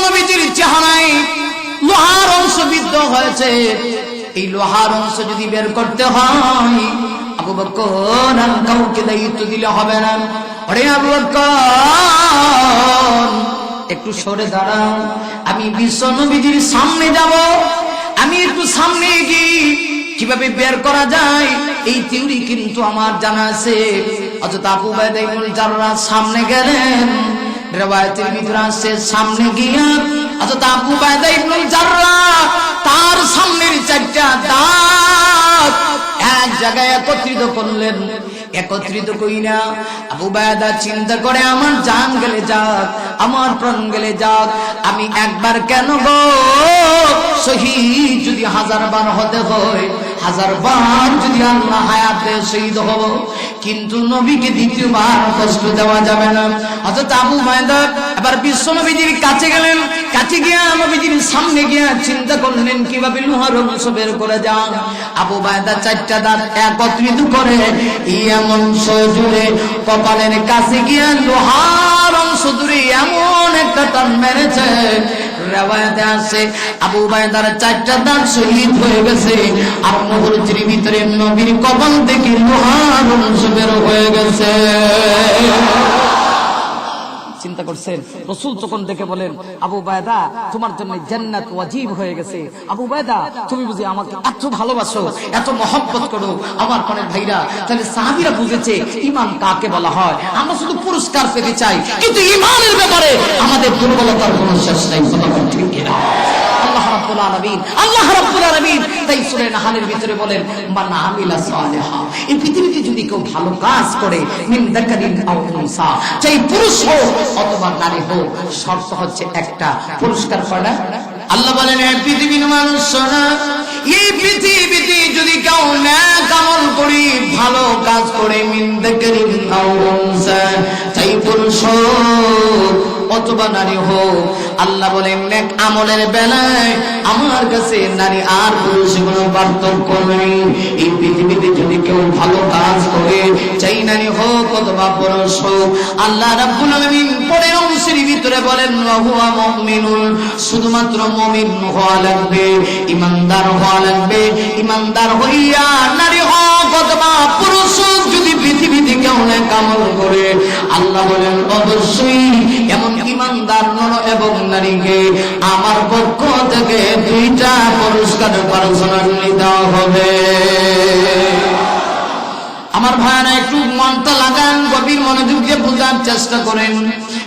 নবীজির চেহারায় লোহার অংশ বিদ্ধ হয়েছে। এই লোহার অংশ যদি বের করতে হয় আবু বকর আর কাউকে দায়িত্ব দিলে হবে না। আরে আবু বকর একটু সরে দাঁড়াও, আমি বিশ্ব নবীজির সামনে যাব। আমি একটু সামনে গিয়ে কিভাবে বের করা যায় এই থিওরি কিন্তু আমার জানা আছে। অযথা আবু উবাইদা ইবনুল জাররাহ সামনে গেলেন, রিওয়ায়াতের ভিতরে আছে সামনে গিয়া অযথা আবু উবাইদা ইবনুল জাররাহ তার সামনের চারটা দাঁত এক জায়গায় একত্রিত করলেন। একত্রিত কইরা আবু উবাইদা চিন্তা করে আমার জান গেলে যাক, আমার প্রাণ গেলে যাক, আমি একবার কেন গো শহীদ যদি 1000 বার হতে হয়, 1000 বার যদি আল্লাহ হায়াত দেয় শহীদ হব, কিন্তু নবীকে দ্বিতীয়বার কষ্ট দেওয়া যাবে না। অথচ আবু উবাইদা এবার বিশ্ব নবীজির কাছে গেলেন, কাছে গিয়া নবীজির সামনে গিয়া চিন্তা করলেন কিভাবে লোহার অংশ বের করে যান। আবু উবাইদা চারটা দাঁত একত্রিত করে এমন জুড়ে কপালের কাছে গিয়া লোহার অংশ দূরে এমন একটা টান মেরেছে, রিওয়ায়াতে আছে আবু উবাইদার চারটা দাঁত শহীদ হয়ে গেছে। আর মুহূর্তের ভিতরে নবীর কপাল থেকে লোহার অংশ বের হয়ে গেছে। চিন্তা করছেন রাসূল তখন দেখে বলেন, আবু উবাইদা তোমার জন্য জান্নাত ওয়াজিব হয়ে গেছে। আবু উবাইদা তুমি বুঝি আমাকে এত ভালোবাসো, এত মহব্বত করো আমার প্রাণের ভাইরা। তাহলে সাহাবীরা বুঝেছে ঈমান কাকে বলা হয়। আমরা শুধু পুরস্কার পেতে চাই, কিন্তু ঈমানের ব্যাপারে আমাদের দুর্বলতার কোনো শেষ নাই। কথা ঠিক কিনা? আল্লাহ রাব্বুল আলামিন তাই সূরা নাহলের ভিতরে বলেন মান আমিলা সালিহা, এই পৃথিবীতে যদি কেউ ভালো কাজ করে মিন যাকারিন আও উনসা, চাই পুরুষ হোক অথবা নারী হোক, শর্ত হচ্ছে একটা, পুরস্কার পাওয়া। আল্লাহ বলেন এই পৃথিবীর মানুষ শোনা, এই পৃথিবীতে যদি কেউ নেক আমল করে ভালো কাজ করে মিন যাকারিন আও উনসা, চাই পুরুষ হোক অথবা নারী হোক, আল্লাহ বলেন নেক আমলের বেলায় আমার কাছে নারী আর পুরুষ কোনো পার্থক্য নেই। এই পৃথিবীতে যদি কেউ ভালো কাজ করে, চাই নারী হোক অথবা পুরুষ হোক, আল্লাহ রাব্বুল আলামিন পরের অংশের ভিতরে বলেন ওয়া হুয়া মুমিনুন, শুধুমাত্র মুমিন হওয়া লাগবে, ঈমানদার হওয়া লাগবে। ঈমানদার হইয়া নারী হোক অথবা পুরুষ হোক যদি পৃথিবীতে কেউ নেক আমল করে, আল্লাহ বলেন অবশ্যই এমন ঈমানদার নর এবং নারীকে আমার পক্ষ থেকে 2টা পুরস্কারের পার্সোনালি দেওয়া হবে। আমার ভাইরা একটু মনটা লাগান, গভীর মনোযোগ দিয়ে বোঝার চেষ্টা করেন।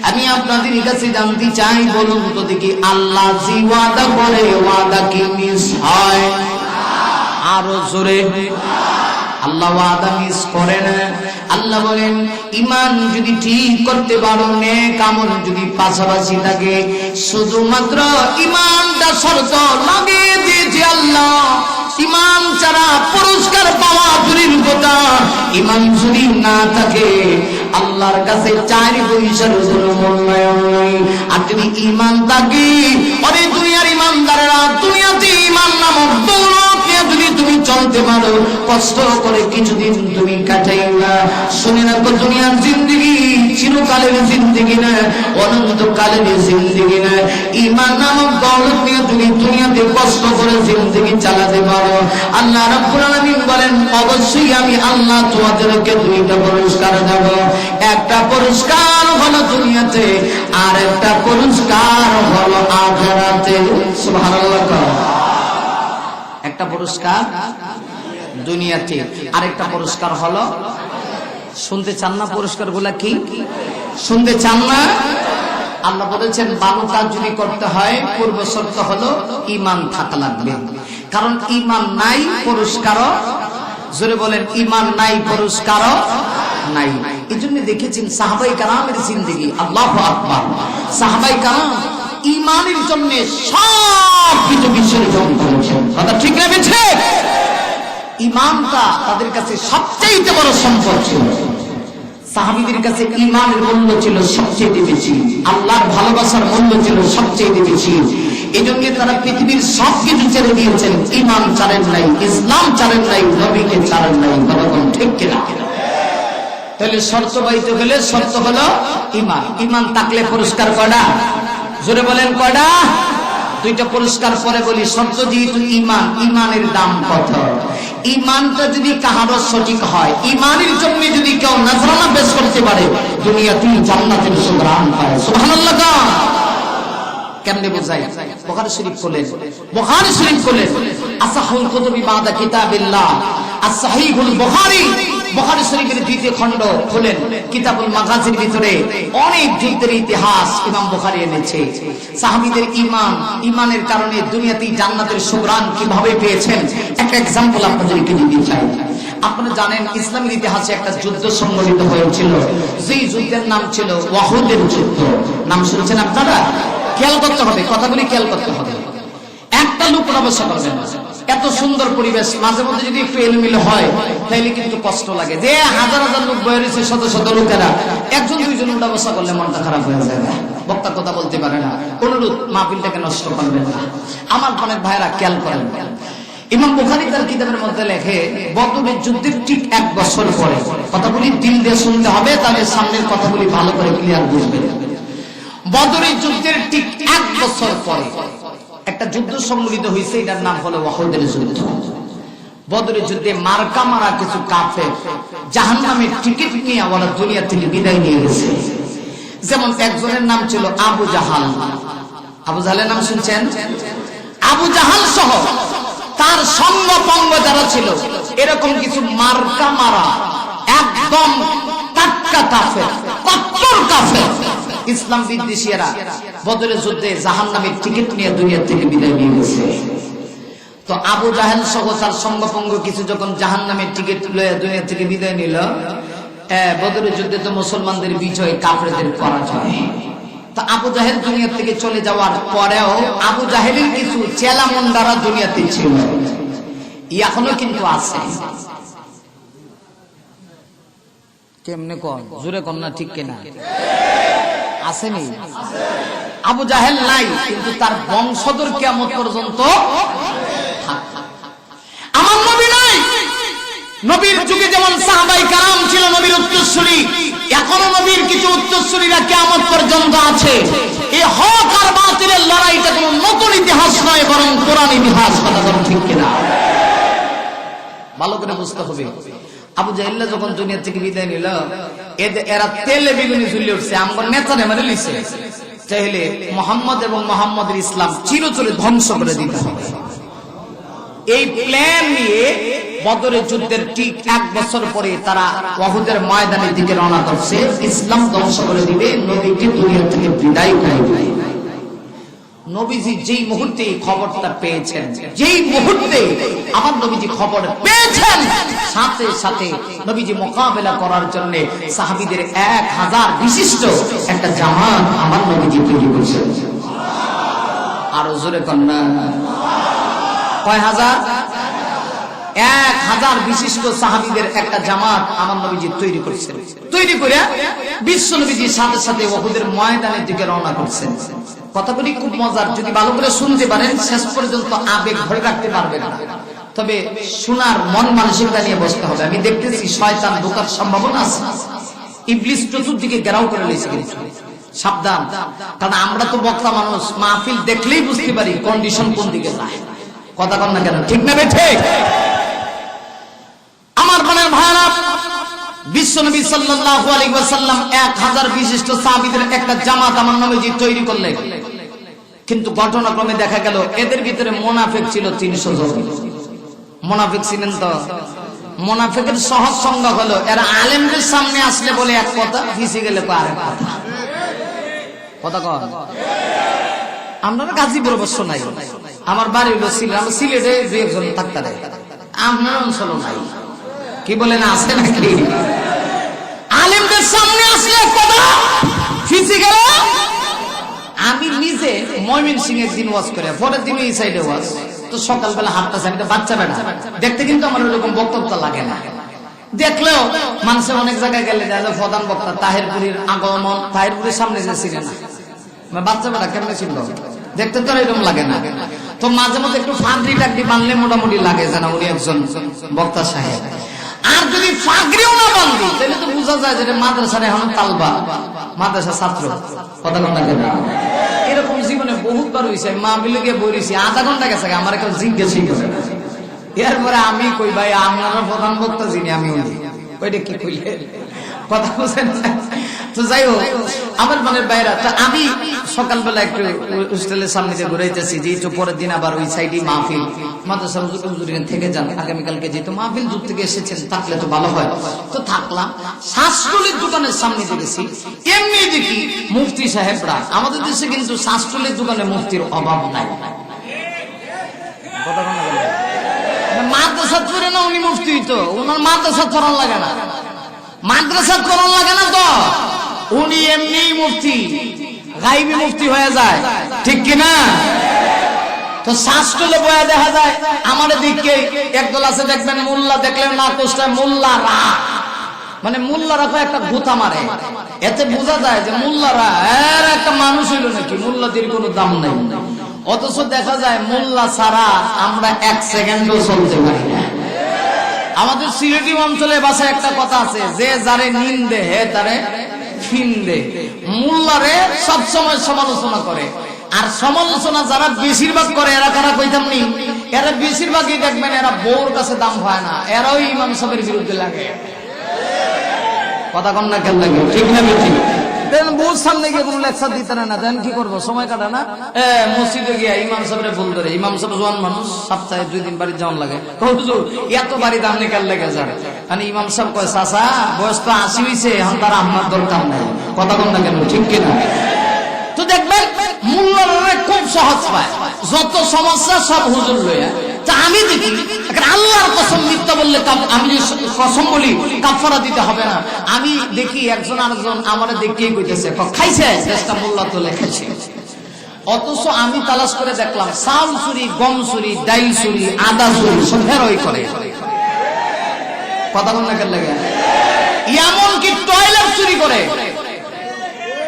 আমি আপনাদের কাছে জানতে চাই, বলুন তো দেখি আল্লাহ যে ওয়াদা করে ওয়াদা কি মিস হয়? আরো জোরে। আল্লাহ ওয়াদা মিস করে না। আল্লাহ বলেন ঈমান যদি ঠিক করতে পারো, নেক আমল যদি পাশাপাশি থাকে, শুধুমাত্র ঈমানটা শর্ত লাগিয়ে দিয়েছে আল্লাহ। ঈমান ছাড়া পুরস্কার পাওয়া দূরের কথা, ঈমান যদি না থাকে আল্লাহর কাছে 4 পয়সার কোনো মূল্যায়ন নাই। আর যদি ঈমান থাকে, আরে দুনিয়ার ঈমানদারেরা দুনিয়াতে ঈমান নামক দৌলত নিয়ে যদি তুমি চলতে পারো, কষ্ট করে কিছুদিন তুমি কাটাইবা, শুনে রাখো দুনিয়ার জিন্দেগি চিরকালের জিন্দেগি না, অনন্তকালের জিন্দেগি না। ঈমান নামক দৌলত নিয়ে তুমি দুনিয়াতে কষ্ট করে জিন্দেগি চালাতে পারো, আল্লাহ রাব্বুল আলামিন বলেন অবশ্যই আমি আল্লাহ তোমাদেরকে 2টা পুরস্কার দেব। একটা পুরস্কার হলো দুনিয়াতে, আর একটা পুরস্কার হলো আখিরাতে। সুবহানাল্লাহ। একটা পুরস্কার দুনিয়াতে, আরেকটা পুরস্কার হলো, শুনতে চান না পুরস্কারগুলা কি? শুনতে চান না? আল্লাহ বলেছেন ভালো কাজ যদি করতে হয় পূর্ব শর্ত হলো ঈমান থাকা লাগবে। কারণ ঈমান নাই পুরস্কারও, জোরে বলেন ঈমান নাই পুরস্কারও নাই। এজন্য দেখেছেন সাহাবায়ে কেরামের জিন্দেগি, আল্লাহু আকবার, সাহাবায়ে কেরাম ঈমানের জন্য সব কিছু বিসর্জন করেছেন। কথা ঠিক না বেঠে? ঈমানটা তাদের কাছে সবচেয়ে বড় সম্পদ ছিল। সাহাবীদের কাছে ঈমানের মূল্য ছিল সবচেয়ে বেশি, আল্লাহর ভালোবাসার মূল্য ছিল সবচেয়ে বেশি। এজন্য তারা পৃথিবীর সবকিছু ছেড়ে দিয়েছেন, ঈমান ছাড়েন নাই, ইসলাম ছাড়েন নাই, নবীকে ছাড়েন নাই। বলুন ঠিক কিনা? তাহলে শর্ত বাইতে গেলে শর্ত হলো ঈমান। ঈমান থাকলে পুরস্কার কয়টা? জোরে বলেন কয়টা? দুইটা পুরস্কার পরে বলি। সত্যজিৎ ঈমান, ঈমানের দাম কত? ঈমানটা যদি কাহারো সঠিক হয়, ঈমানের জন্য যদি কেউ নজরানা পেশ করতে পারে, দুনিয়াতেই জান্নাতের সুঘ্রাণ পায়। সুবহানাল্লাহ। কেমনে বোঝাই? বুখারী শরীফ খোলেন, বুখারী শরীফ খোলেন। আসাহুল কুতুবি বাদা কিতাবিল্লাহ, as-সাহিহুল বুখারী, বুখারী শরীফের দ্বিতীয় খণ্ড খোলেন, কিতাবুল মাগাজির ভিতরে অনেক যুদ্ধের ইতিহাস ইমাম বুখারী এনেছে। সাহাবীদের ঈমান, ঈমানের কারণে দুনিয়াতেই জান্নাতের সুঘ্রাণ কিভাবে পেয়েছেন, একটা एग्जांपल আপনাদেরকে দিতে চাই। আপনারা জানেন ইসলামের ইতিহাসে একটা যুদ্ধ সংঘটিত হয়েছিল, যেই যুদ্ধের নাম ছিল ওয়াহুদের যুদ্ধ। নাম শুনছেন আপনারা? খেয়াল করতে হবে, কথাগুলি খেয়াল করতে হবে। একটা লোক অবশ্য করবেন না। এত সুন্দর পরিবেশ, মাঝে মধ্যে যদি একটু এলোমেলো হয় তাহলে কিন্তু কষ্ট লাগে। যে হাজার হাজার লোক বয়ে রয়েছে, শত শত লোকেরা, একজন দুইজন উঠাবসা করলে মনটা খারাপ হয়ে যায়। বক্তা কথা বলতে পারে না। অনুরোধ, মাহফিলটাকে নষ্ট করবেন না। আমার প্রাণের ভাইরা খেয়াল করেন, ইমাম বুখারী তার কিতাবের মধ্যে লেখে, বদরের যুদ্ধের ঠিক 1 বছর পরে, কথাগুলি দিল দিয়ে শুনতে হবে, তাহলে সামনের কথাগুলি ভালো করে ক্লিয়ার বুঝবেন। বদরের যুদ্ধের ঠিক 1 বছর পরে একটা যুদ্ধ সংঘটিত হয়েছে, এটার নাম হলো ওয়াহুদের যুদ্ধ। বদরের যুদ্ধে মার্কা মারা কিছু কাফের জাহান্নামের টিকিট নিয়ে ওরা দুনিয়া থেকে বিদায় নিয়ে গেছে। যেমন একজনের নাম ছিল আবু জাহাল। আবু জাহালের নাম শুনছেন? আবু জাহাল সহ তার সঙ্গ পঙ্গ যারা ছিল, এরকম কিছু মার্কা মারা একদম টাটকা কাফের, কট্টর কাফের ইসলাম বিদ্বেষীরা বদরের যুদ্ধে জাহান্নামের টিকিট নিয়ে দুনিয়া থেকে বিদায় নিয়ে গেছে। তো আবু জাহেল সহ তার সঙ্গপঙ্গ কিছু যখন জাহান্নামের টিকিট লয়ে দুনিয়া থেকে বিদায় নিল, বদরের যুদ্ধে তো মুসলমানদের বিজয়, কাফেরদের পরাজয়। তো আবু জাহেল দুনিয়া থেকে চলে যাওয়ার পরেও আবু জাহেলের কিছু চেলা মুন্ডারা দুনিয়াতে ছিল, এখনো কিন্তু আছে। কেমনে কোন? জোরে কোন না, ঠিক কিনা? আসেনি? আবু জাহেল নাই, কিন্তু তার বংশধর কিয়ামত পর্যন্ত। আমার নবী নাই। নবীর যুগে যেমন সাহাবায়ে কেরাম ছিল নবীর উত্তরসূরি, এখনো নবীর কিছু উত্তরসূরিরা কিয়ামত পর্যন্ত আছে। এই হক আর বাতিলের লড়াইটা কোনো নতুন ইতিহাস নয়, বরং পুরান ইতিহাস। কথা বলেন ঠিক কিনা? ভালো করে বুঝতে হবে। আবু জাহেল যখন দুনিয়া থেকে বিদায় নিল, এরা তেলে বেগুনে ঝুলে উঠছে, আমগর নেতারে মেরে লিছে, চাইলে মুহাম্মদ এবং মুহাম্মদের ইসলাম চিরতরে ধ্বংস করে দিতে হবে। এই প্ল্যান নিয়ে বদরের যুদ্ধের ঠিক 1 বছর পরে তারা ওয়াহুদের ময়দানের দিকে রওনা করছে, ইসলাম ধ্বংস করে দিবে, নবীকে দুনিয়া থেকে বিদায় করে দিবে। নবীজি যেই মুহূর্তে খবরটা পেয়েছেন, যেই মুহূর্তে আমার নবীজি খবর পেয়েছেন, সাথে সাথে নবীজি মোকাবেলা করার জন্য সাহাবীদের 1000 বিশিষ্ট একটা জামাত আমার নবীজি তৈরি করেছেন। আরো জোরে কন্যা, কয় হাজার? 1000 বিশিষ্ট সাহাবীদের একটা জামাত আমার নবীজি তৈরি করেছেন। তৈরি করে বিশ্ব নবীজির সাথে সাথে ওহুদের ময়দানের দিকে রওনা করছেন। কথাগুলি খুব মজার, যদি ভালো করে শুনতে পারেন শেষ পর্যন্ত আবেগ ধরে রাখতে পারবেন না। তবে শোনার মন মানসিকতা নিয়ে বসতে হবে। আমি দেখতেছি শয়তান ঢোকার সম্ভাবনা আছে, ইবলিস চতুর্দিকে ঘেরাও করে রয়েছে, কিন্তু সাবধান। কারণ আমরা তো বক্তা মানুষ, মাহফিল দেখলেই বুঝতে পারি কন্ডিশন কোন দিকে যায়। কথা কন না কেন? ঠিক না ঠিক? আমার মনের ভাইরা, বিশ্বনবী সাল্লাল্লাহু আলাইহি ওয়াসাল্লাম 1000 বিশিষ্ট সাহাবীদের একটা জামাত আমার নবীজি তৈরি করলেন। কিন্তু ঘটনাক্রমে দেখা গেল এদের ভিতরে মুনাফিক ছিল 300 জন। মুনাফিক ছিলেন তো? মুনাফিকের সহজ সংজ্ঞা হলো এরা আলেমদের সামনে আসলে বলে এক কথা, পিছে গেলে আরেক কথা। কথা কন? আমরা গাজীপুর অবশ্য নাই, আমার বাড়ি হলো সিলেট, আমরা সিলেটে 2 একজন থাকতে দেয়, আপনার অঞ্চল নাই। কি বলেন, আছে নাকি? আলেমদের সামনে আসলে কথা, পিছে গেলে। আমি নিজে ময়মনসিংহে একদিন ওয়াজ করে, পরের দিন এই সাইডে ওয়াজ, তো সকালবেলা হাঁটতেছে, আমি তো বাচ্চা বেটা, দেখতে কিন্তু আমার ওরকম বক্তব্য লাগে না। দেখলেও মানুষের অনেক জায়গায় গেলে প্রধান বক্তা তাহিরপুরীর আগমন, তাহিরপুরের সামনে যে ছিলেন না, বাচ্চা বেটা কেমনে ছিল দেখতে, তো এরকম লাগে না। তো মাঝে মধ্যে একটু ফাঁকরি টাকরি বানলে মোটামুটি লাগে যে না উনি একজন বক্তা সাহেব। আর যদি ফাঁকরিও না বান্ধি তাহলে তো বোঝা যায় যে মাদ্রাসার এখন তালবা, মাদ্রাসা ছাত্র। কথা বল না কেন? এরকম জীবনে বহুতবার হয়েছে, মাহফিলে গিয়ে বলেছি, আধা ঘন্টা গেছে আমার কেউ জিজ্ঞেসই করে। এরপরে আমি কই ভাই আপনারা প্রধান বক্তা যিনি আমি উনি, ওইটা কি কইলে কথা বুঝেন। তো যাই হোক আমার মনের বাইরা, তো আমি সকালবেলা একটু হোস্টেলের সামনে দিয়ে ঘুরাইতেছি, যেহেতু পরের দিন আবার ওই সাইডে মাহফিল, মাদ্রাসা হুজুর থেকে যান, আগামীকালকে যেহেতু মাহফিল দূর থেকে এসেছেন থাকলে তো ভালো হয়, তো থাকলাম। শাসটুলির দোকানের সামনে দেখেছি, এমনি দেখি মুফতি সাহেবরা, আমাদের দেশে কিন্তু শাসটুলির দোকানে মুফতির অভাব নাই। মাদ্রাসা করে না উনি মুফতি, তো ওনার মাদ্রাসা করার লাগে না, মাদ্রাসা করার লাগে না, তো উনি এমনি মুফতি, গাইবি মুফতি হয়ে যায়, ঠিক কিনা? তো শাসটুলে বয়া দেখা যায় আমার দিকে একদল আছে, দেখবেন মোল্লা দেখলেন না কোষ্টায় মোল্লারা, মানে মোল্লারা একটা গুতা মারে, এতে বোঝা যায় যে মোল্লারা এর একটা মানুষ হইল নাকি, মোল্লাদের কোনো দাম নাই। অথচ দেখা যায় মোল্লা ছাড়া আমরা এক সেকেন্ডও চলতে পারি না। আমাদের সিলেটি অঞ্চলে ভাষায় একটা কথা আছে, যে যারে নিন্দে হে তারে ফিন্দে। মোল্লারে সবসময় সমালোচনা করে, আর সমালোচনা যারা বেশিরভাগ করে এরা কারা কইতাম নি, এরা বেশিরভাগই দেখবেন এরা বউর কাছে দাম হয় না, এরাও ইমাম সাহেবের বিরুদ্ধে লাগে। কথা কন না কেন লাগে, ঠিক না বেঠিক? বউর সামনে গিয়ে কোনো লেকচার দিতে না, দেন কি করবো, সময় কাটা না। মসজিদে গিয়া ইমাম সাহেবের ভুল ধরে, ইমাম সাহেব জোয়ান মানুষ, সপ্তাহে 2 দিন বাড়ি যাওয়ার লাগে, এত বাড়ি দাম নিকাল লেগে যাবে। মানে ইমাম সাহেব কয় চাচা বয়স তো 80 হয়েছে, এখন তার আমার দরকার নাই। কথা কন না কেন, ঠিক কিনা? তো দেখবেন মূল্যরা খুব সহজ পায়, যত সমস্যা সব হুজুর লইয়া। তা আমি দেখি আল্লাহর কসম মিথ্যা বললে, আমি কসম বলি কাফারা দিতে হবে না। আমি দেখি একজন আরেকজন আমার দেখিয়ে কইতেছে খাইছে, চেষ্টা মোল্লা তোলে খাইছে। অথচ আমি তালাশ করে দেখলাম চাউল চুরি, গম চুরি, ডাইল চুরি, আদা চুরি সব ফেরই করে। কথা বল না কেন লাগে, এমনকি টয়লেট চুরি করে,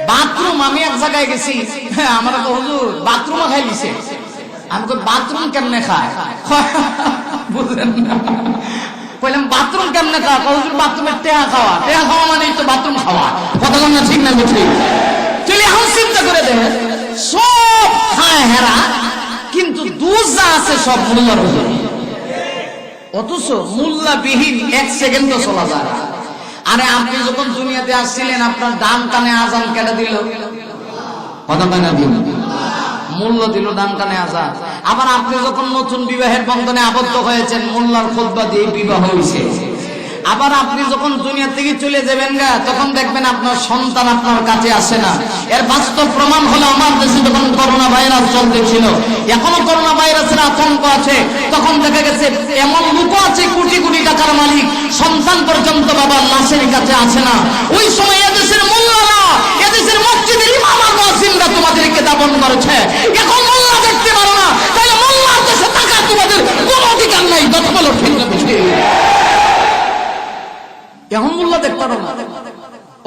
বাথরুম। আমি এক জায়গায় গেছি, আমার তো হুজুর বাথরুমও খাই দিছে। আমি কই বাথরুম কেমনে খায়, বুঝলেন না? কইলাম বাথরুম কেমনে খায়, হুজুর বাথরুমের টেহা খাওয়া, টেহা খাওয়া মানে তো বাথরুম খাওয়া। কথা বল না, ঠিক না বুঝলি? চলে এখন চিন্তা করে দেখ, সব খায় হেরা, কিন্তু দুধ যা আছে সব মোল্লার হুজুর। অথচ মোল্লাবিহীন 1 সেকেন্ডও চলা যায় না। আরে আপনি যখন দুনিয়াতে আসছিলেন আপনার ডান কানে আজান কেটে দিল, কথা না দিল, মূল্য দিল ডান কানে আজান। আবার আপনি যখন নতুন বিবাহের বন্ধনে আবদ্ধ হয়েছেন, মোল্লার খুতবা দিয়ে বিবাহ হয়েছে। আবার আপনি যখন দুনিয়া থেকে চলে যাবেন গা, তখন দেখবেন আপনার সন্তান আপনার কাছে আসে না। এর বাস্তব প্রমাণ হলো আমার দেশে যখন করোনা ভাইরাস চলতেছিল, এখনো করোনা ভাইরাসের আতঙ্ক আছে, তখন দেখা গেছে এমন লোক আছে কোটি কোটি টাকার মালিক, সন্তান পর্যন্ত বাবার লাশের কাছে আসে না। ওই সময় এদেশের মোল্লারা, এদেশের মসজিদের ইমাম আর মুয়াজ্জিনরা তোমাদেরকে দাপন করেছে। এখন মোল্লা দেখতে পারো না, তাই মোল্লার দেশে টাকা তোমাদের কোনো অধিকার নাই। কথা বলো ঠিক না? এখন মোল্লা দেখতে পারো না,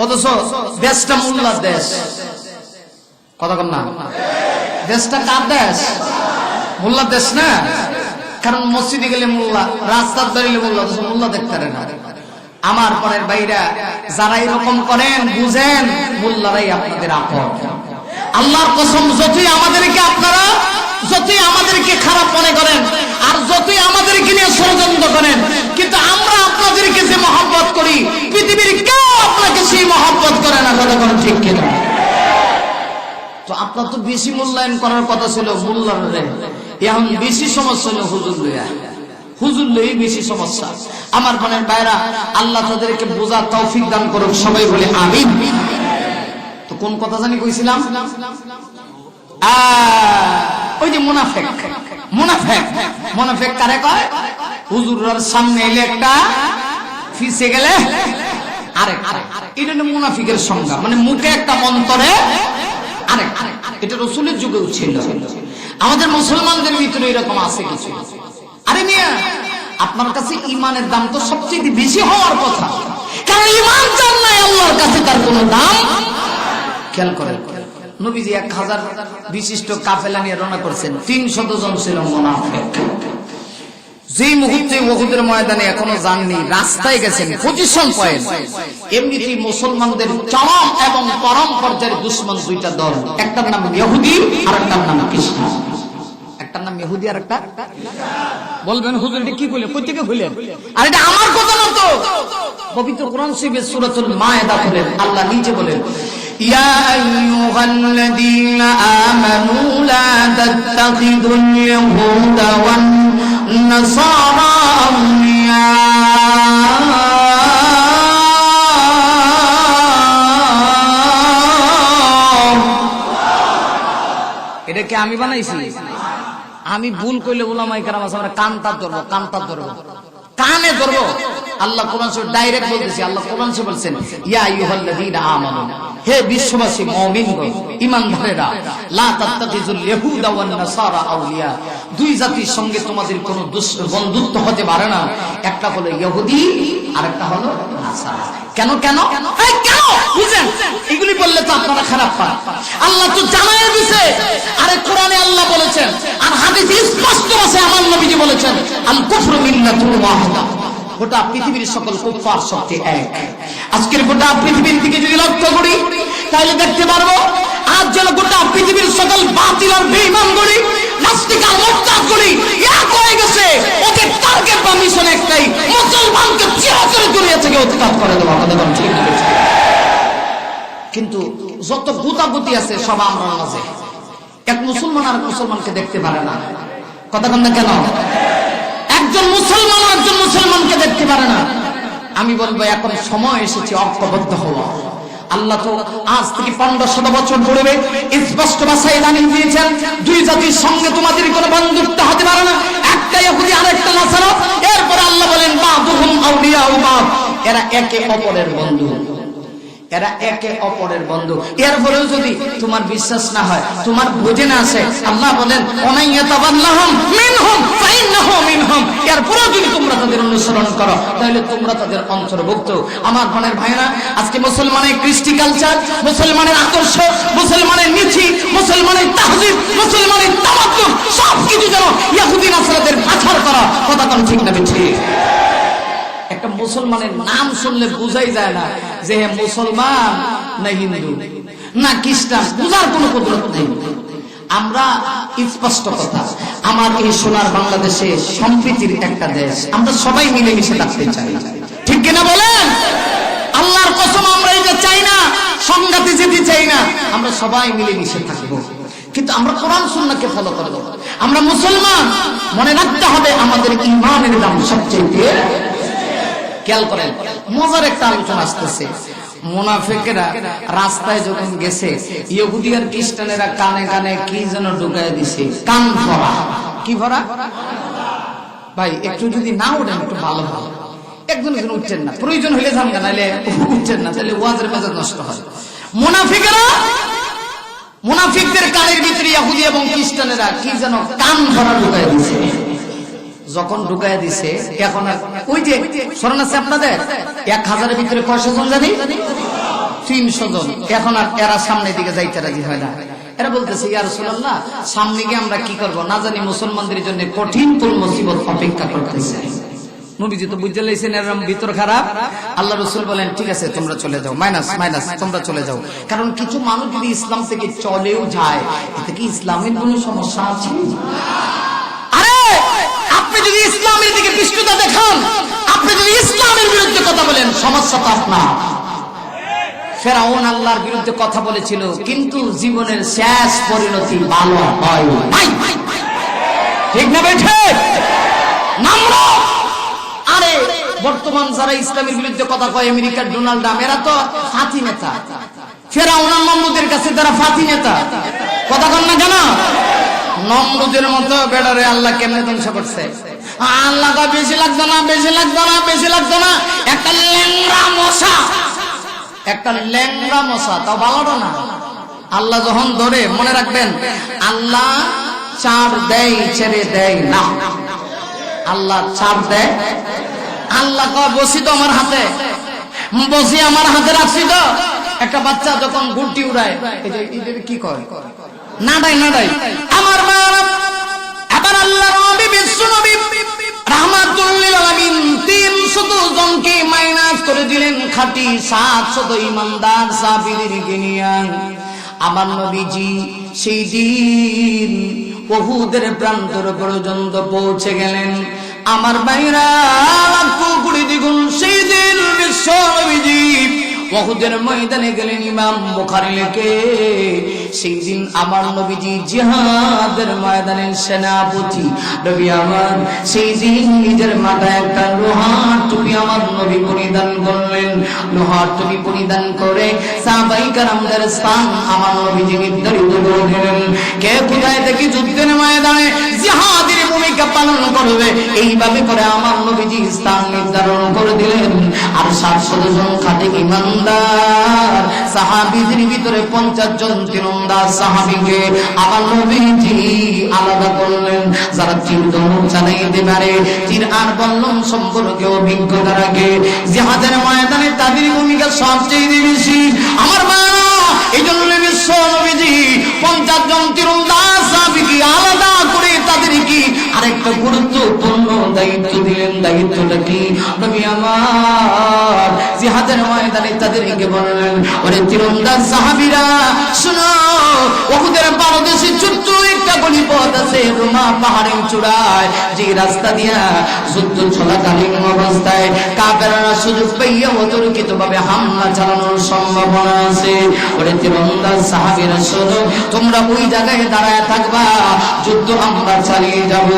অথচ দেশটা মোল্লার দেশ। কথা বল না, দেশটা কার দেশ? মোল্লার দেশ না? কারণ মসজিদে গেলে মোল্লা, রাস্তার দাঁড়িয়ে মোল্লা, অথচ মোল্লা দেখতে পারে না। আমার পরের বাইরা যারা এরকম করেন, বুঝেন মোল্লারাই আপনাদের আপন। আল্লাহর কসম, যতই আমাদেরকে আপনারা যতই আমাদেরকে খারাপ মনে করেন, আর যতই আমাদেরকে নিয়ে ষড়যন্ত্র করেন, কিন্তু আমরা আপনাদেরকে যে মহব্বত করি, পৃথিবীর কেউ আপনাকে সেই মহব্বত করে না। কথা বলেন ঠিক কিনা? তো আপনার তো বেশি মূল্যায়ন করার কথা ছিল মোল্লারে, এখন বেশি সমস্যা হলো হুজুর লইয়া। হুজুর লই বেশি সমস্যা। আমার বোনের ভাইরা, আল্লাহ তাদেরকে বোঝার তৌফিক দান করুক, সবাই বলে আমিন। তো কোন কথা জানি কইছিলাম? ওই যে মুনাফেক। মুনাফেক, মুনাফেক কারে কয়? হুজুরের সামনে এলে একটা, ফিসে গেলে আরেক। এটা হলো মুনাফিকের সংজ্ঞা, মানে মুখে একটা মন্তরে আরেক। এটা রাসূলের যুগেও ছিল, আমাদের মুসলমানদের ভিতরে এরকম আছে কিছু। আরে মিয়া, আপনার কাছে ইমানের দাম তো সবচেয়ে বেশি হওয়ার কথা, কারণ ইমান চান নাই আল্লাহর কাছে তার কোনো দাম। খেয়াল করেন, নবীজি 1000 বিশিষ্ট কাফেলা নিয়ে রওনা করছেন, 300 জন ছিল মুনাফিক। সেই মুহূর্তে উহুদের ময়দানে এখনো যাননি, রাস্তায় গেছেন, পজিশন পয়েন্ট। এমনিতেই মুসলমানদের চরম এবং পরম পর্যায়ের দুশমন দুইটা দল, একটার নাম ইহুদি আর একটার নাম খ্রিস্টান। একটার নাম ইহুদি আর একটা বলবেন হুজুর এটা কি কইলেন, কই থেকে কইলেন? আর এটা আমার কথা না তো, পবিত্র কোরআন শরীফের সূরাতুল মায়েদা খুলেন, আল্লাহ নিজে বলেন, ইয়া আইয়ুহাল্লাযীনা আমানু লা তাত্তাখিযুল ইয়াহুদা ওয়ান নাসারা আউলিয়া। এটা কি আমি বানাইছি? আমি ভুল কইলে উলামায়ে কেরাম আছে, আমরা কানটা ধরবো, কানটা ধরবো, কানে ধরবো। আল্লাহ কোরআন শরীফ ডাইরেক্ট বলতেছি, আল্লাহ কোরআন শরীফ বলছেন, ইয়া আইয়ুহাল্লাযীনা আমানু, হে বিশ্ববাসী মুমিনগণ, ঈমানদারেরা, লা তাত্তাখিযুল ইয়াহুদা ওয়ান নাসারা আউলিয়া, দুই জাতির সঙ্গে তোমাদের কোনো বন্ধুত্ব হতে পারে না, একটা হলো ইহুদি আর একটা হলো নাসারা। কেন কেন এই কেন বুঝেন? এগুলি বললে তো আপনারা খারাপ পান। আল্লাহ তো জানায় দিয়েছে, আরে কোরআনে আল্লাহ বলেছেন আর হাদিসে স্পষ্ট আছে, আমার নবীজি বলেছেন, আল কুফরু মিল্লাতুন ওয়াহিদা, গোটা পৃথিবীর সকল কুফার শক্তি এক। আজকের গোটা পৃথিবীর দিকে যদি লক্ষ্য করি তাহলে দেখতে পারবো আজ যেন গোটা পৃথিবীর সকল বাতিল আর বেঈমান গড়ি, নাস্তিক আর মুরতাদ গড়ি এক হয়ে গেছে। ওদের টার্গেট বা মিশন একটাই, মুসলমানকে চিরতরে দুনিয়া থেকে উৎখাত করে দেওয়া। কথা বলেন ঠিক না? কিন্তু যত গুতাগুতি আছে সব আমরা মাঝে, এক মুসলমান আর মুসলমানকে দেখতে পারে না। কথা বলেন না কেন? একজন মুসলমান আর একজন মুসলমানকে দেখতে পারে না। আমি বলবো এখন সময় এসেছে ঐক্যবদ্ধ হওয়া। আল্লাহ তো আজ থেকে 1500 বছর পূর্বে স্পষ্ট ভাষায় জানিয়ে দিয়েছেন, দুই জাতির সঙ্গে তোমাদের কোনো বন্ধুত্ব হতে পারে না, একটা ইহুদি আর একটা নাসারা। এরপর আল্লাহ বলেন, বাদুহুম আউলিয়াউ বাদ, এরা একে অপরের বন্ধু, এরা একে অপরের বন্ধু। এরপরেও যদি তোমার বিশ্বাস না হয়, তোমার বুঝে না আসে, আল্লাহ বলেন, ওমাইয়াতাবাল্লাহুম মিনহুম ফাইন্নাহু মিনহুম, এরপরেও যদি তোমরা তাদের অনুসরণ করো তাহলে তোমরা তাদের অন্তর্ভুক্ত। আমার মনের ভাইরা, আজকে মুসলমানের কৃষ্টি কালচার, মুসলমানের আদর্শ, মুসলমানের নীতি, মুসলমানের তাহজিব, মুসলমানের তামাদ্দুন সবকিছু যেন ইহুদি নাসারাদের পাচার করা। কথা কোন ঠিক না ঠিক? একটা মুসলমানের নাম শুনলে বুঝাই যায় না যে হে মুসলমান না হিন্দু না খ্রিস্টান, বুঝার কোনো কুদরত নেই। আমরা স্পষ্ট কথা, আমার এই সোনার বাংলাদেশে সম্প্রীতির একটা দেশ, আমরা সবাই মিলেমিশে থাকতে চাই, ঠিক কিনা বলেন? আল্লাহর কসম, আমরা এই যে চাই না সংঘাতে যেতে চাই না, আমরা সবাই মিলেমিশে থাকবো, কিন্তু আমরা কোরআন সুন্নাহকে ফলো করব। আমরা মুসলমান, মনে রাখতে হবে আমাদের ঈমানের দাম সবচেয়ে। খেয়াল করেন, মজার একটা আলোচনা আসতেছে। মুনাফিকেরা রাস্তায় যখন গেছে, ইহুদি আর খ্রিস্টানেরা কানে কানে কি যেন ঢুকায় দিছে, কান ভরা। কি ভরা? ভাই একটু যদি না উঠেন একটু ভালো ভালো, একজন একজন উঠছেন না, প্রয়োজন হলে যান না, নাহলে উঠছেন না, তাহলে ওয়াজের মেজাজ নষ্ট হয়। মুনাফিকেরা, মুনাফিকদের কানের ভিতরে ইহুদি এবং খ্রিস্টানেরা কি যেন কান ভরা ঢুকায় দিছে। যখন ঢুকায় দিছে, এখন ওই যে স্মরণ আছে আপনাদের, 1000-এর ভিতরে কয়শো জন জানি? 300 জন। এখন আর এরা সামনের দিকে যাইতে রাজি হয় না। এরা বলতেছে, ইয়া রাসূলুল্লাহ, সামনে গিয়ে আমরা কি করব? না জানি মুসলমানদের জন্য কঠিন কোন মুসিবত অপেক্ষা করতেছে। নবীজি তো বুঝতে লাইছেন এর ভিতর খারাপ। আল্লাহ রাসূল বলেন, ঠিক আছে তোমরা চলে যাও, মাইনাস মাইনাস তোমরা চলে যাও। কারণ কিছু মানুষ যদি ইসলাম থেকে চলেও যায়, এতে কি ইসলামের কোনো সমস্যা আছে? আপনি যদি ইসলামের দিকে পৃষ্ঠতা দেখান, আপনি যদি ইসলামের বিরুদ্ধে কথা বলেন, সমস্যা তো আপনার। ফেরাউন আল্লাহর বিরুদ্ধে কথা বলেছিল, কিন্তু জীবনের শেষ পরিণতি ভালো হয় নাই, ঠিক না বেঠে? নামরুদ, আরে বর্তমান যারা ইসলামের বিরুদ্ধে কথা কয়, আমেরিকার ডোনাল্ড ট্রাম্প, এরা তো ফাঁতি নেতা। ফেরাউন আর নমরুদের কাছে তারা ফাঁতি নেতা। কথা কন না কেন? নমরুদের মতো বেড়ারে আল্লাহ কেমনে ধ্বংস করছে? আল্লাহ তো বেশি লাগতো না, বেশি লাগতো না, বেশি লাগতো না, একটা ল্যাংড়া মশা, একটা ল্যাংড়া মশা, তাও ভালো না। আল্লাহ যখন ধরে, মনে রাখবেন, আল্লাহ চার দেয় ছেড়ে দেয় না। আল্লাহ চার দেয়। আল্লাহ কয়, বসি তো আমার হাতে, বসি আমার হাতে রাখছি তো। একটা বাচ্চা যখন গুলটি উড়ায়, কি কয়? নাডাই নাডাই। আমার মা, আবার আল্লাহ নবী, বিশ্ব নবী, রহমান খাঁটি 700 ঈমানদার সাহাবীদেরকে নিয়ে আমার নবীজি সেই দিন উহুদের প্রান্তর পর্যন্ত পৌঁছে গেলেন। আমার ভাইরা লক্ষ কোটি দ্বিগুণ সেই দিন বিশ্ব নবীজি উহুদের ময়দানে গেলেন। ইমাম বুখারী লেখে সেই দিন আমার নবীজি জিহাদের ময়দানের সেনাপতি নবী আমার সেই দিন নিজের মাথায় একটা লোহার টুপি আমার নবী পরিধান করলেন। লোহার টুপি পরিধান করে সাহাবায়ে কেরামদের স্থান আমার নবীজি নির্ধারিত করে দিলেন। কে কোথায় থেকে যুদ্ধের ময়দানে জিহাদের ভূমিকা পালন করবে এইভাবে করে আমার নবীজি স্থান নির্ধারণ করে দিলেন। আর 700 জন খাঁটি ঈমানদার সাহাবীদের ভিতরে 50 জন তীরন্দাজ সাহাবীকে আমার নবীজি আলাদা করলেন। যারা তীর ধনুক চালাইতে পারে, তীর আর বল্লম সম্পর্কে অভিজ্ঞতা রাখে, জিহাদের ময়দানে তাদের ভূমিকা সবচেয়ে বেশি। আমার মা এই জন্য বিশ্ব নবীজি 50 জন তীরন্দাজ সাহাবীকে আলাদা করে তাদের কি আরেকটা গুরুত্বপূর্ণ দায়িত্ব দিলেন। দায়িত্বটা কি? নবী আমার জিহাদের ময়দানে তাদেরকে বললেন, ওরে তীরন্দাজ সাহাবীরা শুনো, উহুদের পাদদেশে ছোট্ট একটা গলিপথ আছে রুমা পাহাড়ের চূড়ায়, যে রাস্তা দিয়া যুদ্ধ চলাকালীন অবস্থায় কাফেররা সুযোগ পাইয়া অতর্কিতভাবে হামলা চালানোর সম্ভাবনা আছে। ওরে তীরন্দাজ সাহাবীরা শোনো, তোমরা ওই জায়গায় দাঁড়ায় থাকবা, যুদ্ধ আমরা চালিয়ে যাব।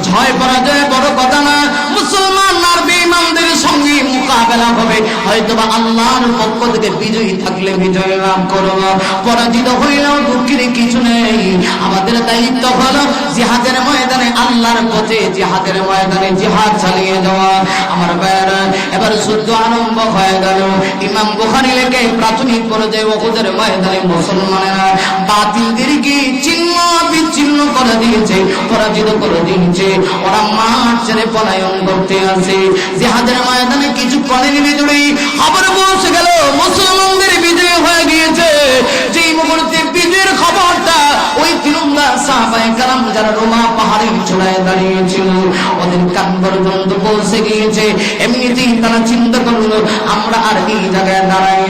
জয় পরাজয় বড় কথা না, মুসলমান আর বেঈমানদের সঙ্গে মোকাবেলা হবে। হয়তোবা আল্লাহর পক্ষ থেকে বিজয়ী থাকলে বিজয় লাভ করব, পরাজিত হইলেও দুঃখের কিছু নেই। আমাদের দায়িত্ব হলো জিহাদের ময়দানে আল্লাহর পথে জিহাদের ময়দানে জিহাদ চালিয়ে যাওয়া। আমার ভাইরা এবার যুদ্ধ আরম্ভ হয়ে গেল। ইমাম বুখারী লেখে প্রাথমিক পর্যায়ে উহুদের ময়দানে মুসলমানেরা বাতিলদেরকে ছিন্ন বিচ্ছিন্ন করে দিয়েছে, পরাজিত করে দিয়েছে। ওরা মাঠ ছেড়ে পলায়ন করতে আছে। জিহাদের ময়দানে কিছুক্ষণের ভিতরেই খবর পৌঁছে গেল মুসলমানদের বিজয় হয়ে গিয়েছে। যেই মুহূর্তে বিজয়ের খবরটা ওই তীরন্দাজ সাহাবায়ে কেরাম যারা রোমা পাহাড়ের চূড়ায় দাঁড়িয়েছিল ওদের কান পর্যন্ত পৌঁছে গিয়েছে। এমনিতেই তারা চিন্তা করলো, আমরা আর এই জায়গায় দাঁড়াই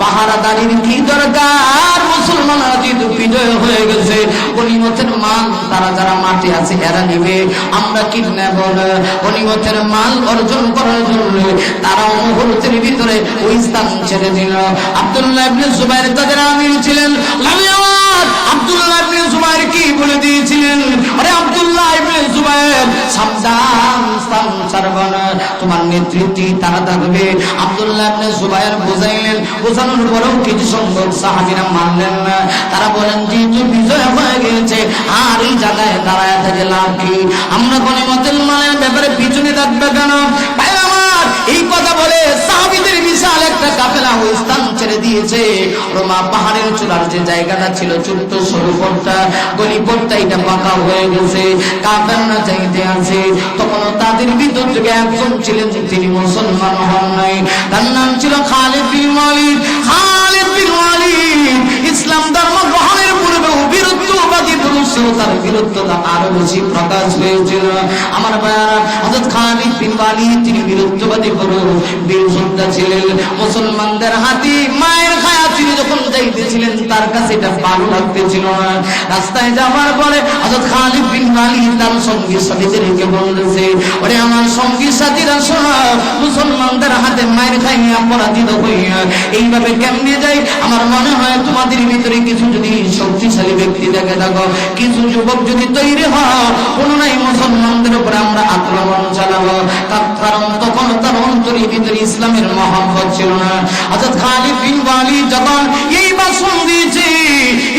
পাহারা দাঁড়িয়ে কি দরকার? মুসলমানরা যেহেতু বিজয় হয়ে গেছে, গনিমতের মাল তারা যারা মাঠে আছে এরা নিবে, আমরা কিডন্যাপ গনিমতের মাল অর্জন করার জন্য তারা মুহূর্তের ভিতরে ওই স্থান ছেড়ে দিল। আব্দুল্লাহ ইবনে জুবাইর তাদের আমির ছিলেন। আব্দুল্লাহ ইবনে জুবাইর কি বলে দিয়েছিলেন, আরে আব্দুল্লাহ ইবনে জুবাইর সাবধান, স্থান ছাড়বা না, তোমার নেতৃত্বে তারা থাকবে। আব্দুল্লাহ ইবনে জুবাইর বুঝাইলেন, বোঝানোর পরেও কিছু সংখ্যক সাহাবীরা মানলেন না। তারা বলেন, যেহেতু বিজয় হয়ে গেছে আর এই জায়গায় দাঁড়ায় থেকে লাভ কি? আমরা গনিমতের মালের ব্যাপারে পিছনে থাকবে কেন? এই কথা বলে সাহাবীদের বিশাল একটা কাফেলা ওই স্থান ছেড়ে দিয়েছে। রোমা পাহাড়ের চূড়ার যে জায়গাটা ছিল ছোট্ট সরু পথটা, গলিপথটা এটা পাকা হয়ে গেছে, কাফেররা চাইতে আছে। তখন তাদের ভিতর থেকে একজন ছিলেন, তিনি মুসলমান হন নাই। তার নাম ছিল খালিদ বিন ওয়ালিদ। খালিদ বিন ওয়ালিদ ইসলাম ধর্ম গ্রহণের পূর্বে বিরুদ্ধবাদী ছিল, তার বিরুদ্ধতা আরো বেশি প্রকাশ হয়েছিল। আমার ভাইয়ারা, হযরত খালিদ বিন ওয়ালিদ তিনি বিরুদ্ধবাদী বীর যোদ্ধা ছিলেন। মুসলমানদের হাতে মায়ের খায়া তিনি যখন যাইতেছিলেন তার কাছে এটা ভালো লাগতেছিল না। রাস্তায় যাওয়ার পরে হযরত খালিদ বিন ওয়ালিদ তার সঙ্গী সাথীদেরকে বলতেছে, ওরে আমার সঙ্গী সাথীরা শোনো, মুসলমানদের হাতে মায়ের খাইয়া পরাজিত হইয়া এইভাবে কেমনে যাই? আমার মনে হয় তোমাদের ভিতরে কিছু যদি শক্তিশালী ব্যক্তি দেখে থাকো, কিছু যুবক যদি তৈরি হও, পুনরায় মুসলমানদের উপরে আমরা আক্রমণ চালাবো। কারণ তখন তার অন্তরের ভিতরে ইসলামের মহব্বত ছিল না। হযরত খালিদ বিন ওয়ালিদ যখন এই ভাষণ দিয়েছে,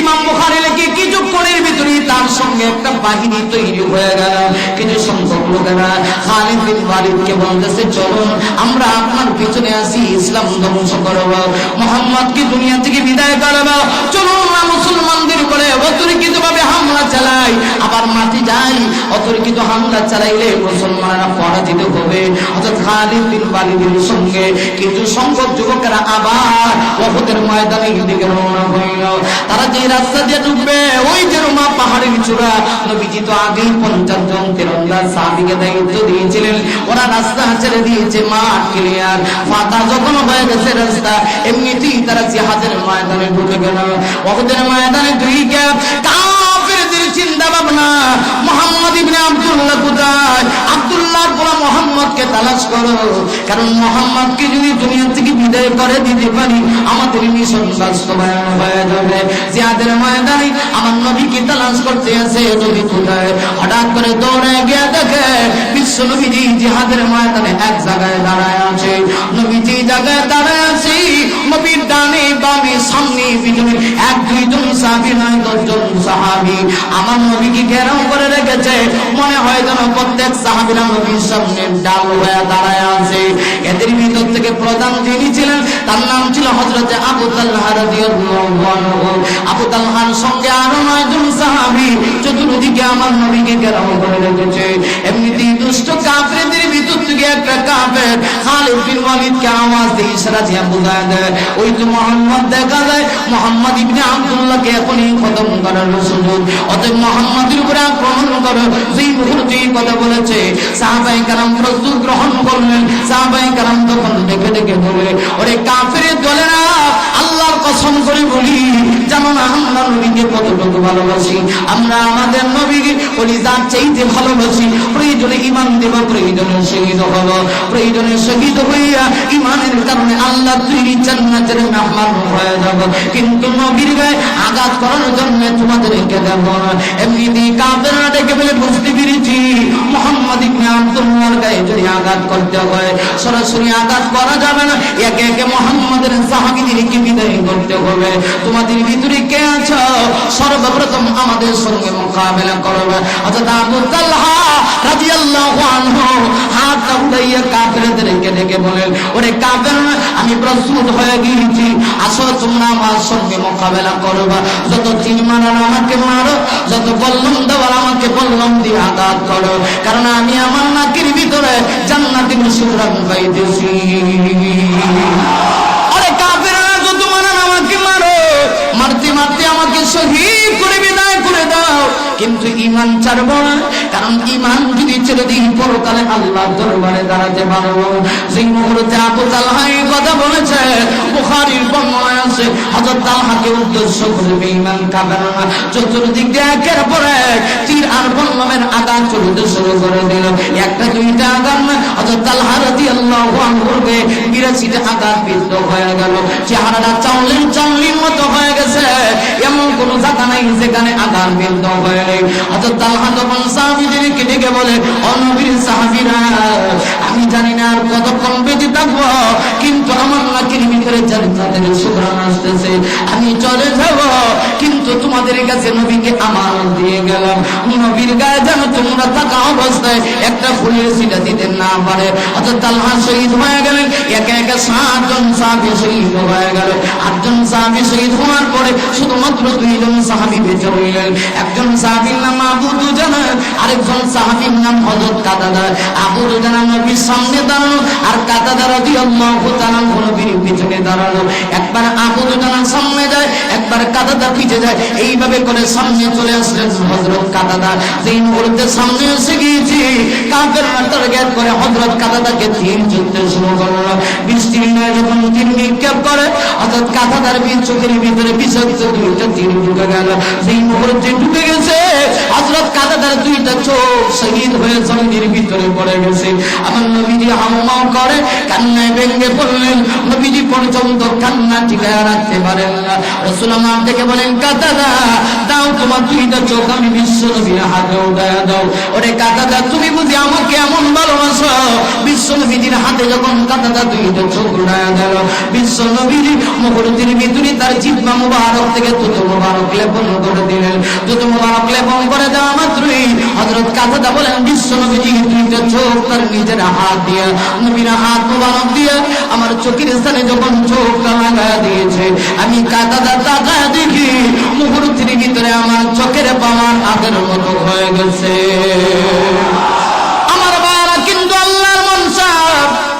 ইমাম বুখারী লেখে কিছুক্ষণের ভিতরে তার সঙ্গে একটা বাহিনী তৈরি হয়ে গেল। কিছু সংখ্যক লোকেরা খালিদ বিন ওয়ালিদকে বলতেছে, চলুন আমরা আপনার পিছনে আসি, ইসলাম ধ্বংস করব, মুহাম্মদকে দুনিয়া থেকে বিদায় করব, চলুন আমরা মুসলমানদের উপরে অতর্কিতভাবে হামলা চালাই, যায় আবার মাটি যায়, অতর্কিত হামলা চালাইলে মুসলমানরা পরাজিত হবে। হযরত খালিদ বিন ওয়ালিদের সঙ্গে কিছু সংখ্যক যুবকেরা আবার উহুদের ময়দানে দিকে রওনা হইল। তারা যে রাস্তা দিয়ে ঢুকবে ওই যে রুমা পাহাড়ের চূড়া, নবীজি তো আগেই 50 জন তীরন্দাজ সাহাবীকে দায়িত্ব দিয়েছিলেন, ওরা রাস্তা ছেড়ে দিয়েছে, মাঠ ক্লিয়ার, ফাঁকা যখন হয়ে গেছে রাস্তা, এমনিতেই তারা জিহাদের ময়দানে ঢুকে গেল। উহুদের ময়দানে ঢুকে কাফেরদের চিন্তা ভাবনা, মুহাম্মদ ইবনে আব্দুল্লাহ কোথায়? আব্দুল্লাহ বলা মুহাম্মদকে তালাশ করো, কারণ মুহাম্মদকে যদি দুনিয়া থেকে বিদায় করে দিতে পারি আমাদের মিশন বাস্তবায়ন হয়ে যাবে। জিহাদের ময়দানে আমার নবীকে তালাশ করতে আছে, নবী কোথায়? হঠাৎ করে দৌড়ে গিয়ে দেখে বিশ্ব নবীজি জিহাদের ময়দানে এক জায়গায় দাঁড়ায় আছে। নবীজি জায়গায় দাঁড়ায় আছে, নবীর ডানে বামে সামনে পিছনে 1-2 জন সাহাবী নয় 10 জন সাহাবী আমার নবীকে ঘেরাও করে রেখেছে। মনে হয় যেন প্রত্যেক সাহাবীরা নবীর সামনে ডাল হয়ে দাঁড়ায় আছে। এদের ভিতর থেকে প্রধান যিনি ছিলেন তার নাম ছিল হযরত আবু তালহা রাদিয়াল্লাহু আনহু। আবু তালহার সঙ্গে আরো 9 জন সাহাবী চতুর্দিকে আমার নবীকে ঘেরাও করে রেখেছে। এমনিতেই দুষ্ট কাফেরদের ভিতর থেকে একটা কাফের খালিদ বিন ওয়ালিদকে আওয়াজ দিয়ে ইশারা দিয়ে বুঝায় দেয়, ওই তো মুহাম্মদ দেখা যায়, মুহাম্মদ ইবনে আব্দুল্লাহকে এখনই খতম করার সুযোগ, অতএব মুহাম্মদের উপরে আক্রমণ করো। যেই মুহূর্তে কথা বলেছে সাহাবায়ে কেরাম প্রস্তুত গ্রহণ করলেন। সাহাবায়ে কেরাম তখন ডেকে ডেকে বলে, ওরে কাফেরের দলেরা, আল্লাহর কসম করে বলি জানো না আমরা নবীকে কতটুকু ভালোবাসি, আমরা আমাদের নবীকে কলিজার চাইতে ভালোবাসি। প্রয়োজনে ঈমান দেব, প্রয়োজনে শহীদ হব, প্রয়োজনে শহীদ হইয়া ঈমানের কারণে আল্লাহ তৈরি জান্নাতের মেহমান হয়ে যাব, কিন্তু নবীর গায়ে আঘাত করার জন্য তোমাদেরকে দেব না। এমনিতেই কাফেররা ডেকে বলে, বুঝতে পেরেছি মুহাম্মদ ইবনে আব্দুল্লাহর গায়ে যদি আঘাত করতে হয় সরাসরি আঘাত করা যাবে না, একে একে মুহাম্মদের সাহাবীদেরকে বিদায় করতে হবে। তোমাদের ভিতরে কে আছো সর্বপ্রথম আমাদের সঙ্গে মোকাবেলা করবে? হযরত আবু তালহা রাদিয়াল্লাহু আনহু হাত উঠাইয়া কাফেরদেরকে ডেকে বলেন, ওরে কাফেররা, আমি প্রস্তুত হয়ে গিয়েছি, আসো তোমরা আমার সঙ্গে মোকাবেলা করবে। যত তীর মারার আমাকে মারো, যত বল্লম দেওয়ার আমাকে বল্লম দিয়ে আঘাত করো, কারণ আমি আমার নাকের ভিতরে জান্নাতের সুঘ্রাণ পাইতেছি। আরে কাফেররা, যত মারার আমাকে মারো, মারতে মারতে আমাকে শহীদ করে বিদায় করে দাও, কিন্তু ঈমান ছাড়বো না, কারণ ঈমান যদি ছেড়ে দিই পরকালে আল্লাহর দরবারে দাঁড়াতে পারবো। সেই মুহূর্তে আবু তালহা এই কথা বলেছে, বুখারীর বর্ণনায় আছে হযরত তালহাকে উদ্দেশ্য করে বেঈমান কাফেররা চতুর্দিক দিয়ে একের পর এক তীর আর বল্লমের আঘাত চলতে শুরু করে দিল। একটা দুইটা আঘাত না, হযরত তালহা রাদিয়াল্লাহু আনহুর গায়ে 82টা আঘাত বিদ্ধ হয়ে গেল। চেহারাটা চাউলির মতো হয়ে গেছে, এমন কোন জায়গা নাই যেখানে আঘাত বিদ্ধ হয় নাই। হযরত তালহা তখন সাহাবীদেরকে ডেকে বলে, ও নবীর সাহাবীরা, আমি জানি না আর কতক্ষণ বেঁচে থাকবো, কিন্তু আমার নাকের ভিতরে জান্নাতের সুঘ্রাণ আসতেছে, আমি চলে যাব, কিন্তু তোমাদের কাছে নবীকে আমানত দিয়ে গেলাম, নবীর গায়ে যেন তোমরা থাকা অবস্থায় একটা ফুলের ছিটা দিতে না পারে। হযরত তালহা শহীদ হয়ে গেলেন। একে একে 7 জন সাহাবী শহীদ হয়ে গেল। 8 জন সাহাবী শহীদ হওয়ার পরে শুধুমাত্র 2 জন সাহাবী বেঁচে রইলেন। একজন সাহাবীর নাম আবু দুজানা, আরেকজন সাহাবীর নাম হযরত কাতাদা। আবু দুজানা নবীর সামনে দাঁড়ানো, আর কাতাদা রাদিয়াল্লাহু তাআলা নবীর পিছনে দাঁড়ানো। একবার আবু দুজানা সামনে যায়, একবার কাতাদা পিছে যায়, এইভাবে করে সামনে চলে আসলেন হযরত কাতাদা। যেই মুহূর্তে সামনে এসে গিয়েছি, কাফেররা টার্গেট করে হযরত কাতাদাকে তীর ছুঁড়তে শুরু করলো। বৃষ্টির ন্যায় যখন তীর নিক্ষেপ করে, হযরত কাতাদার চোখের ভিতরে বিষাক্ত 2টা তীর ঢুকে গেল। যেই মুহূর্তে ঢুকে গেছে, হযরত কাতাদার 2টা চোখ শহীদ হয়ে জমিনের ভিতরে পড়ে গেছে। আমার নবীজি হাউমাউ করে কান্নায় ভেঙে পড়লেন। নবীজি পর্যন্ত কান্না টিকায় রাখতে পারেন না। রাসূল আমার থেকে বলেন, কাতাদা দাও তোমার 2টা চোখ আমি বিশ্ব নবীর হাতে উঠায় দাও। ওরে কাতাদা, তুমি বুঝি আমাকে এমন ভালোবাসো? বিশ্ব নবীর হাতে যখন কাতাদা 2টা চোখ উঠায় গেল, বিশ্ব নবীর মুখের ভিতরে তার জিহ্বা মুবারক থেকে থুতু মুবারক লেপন করে দিলেন। থুতু মুবারক লেপন করে দেওয়া মাত্রই হযরত কাতাদা বলেন বিশ্ব নবীজি দুইটা চোখ তার নিজের হাত দিয়ে নবীর হাত মোবারক দিয়ে আমার চোখের স্থানে যখন চোখটা লাগায় দিয়েছে আমি কাঁদা তাকায় দেখি মুহূর্তের ভিতরে আমার চোখের পাওয়ার আগের মতো হয়ে গেছে। আমার বাবা কিন্তু আল্লাহর মনসা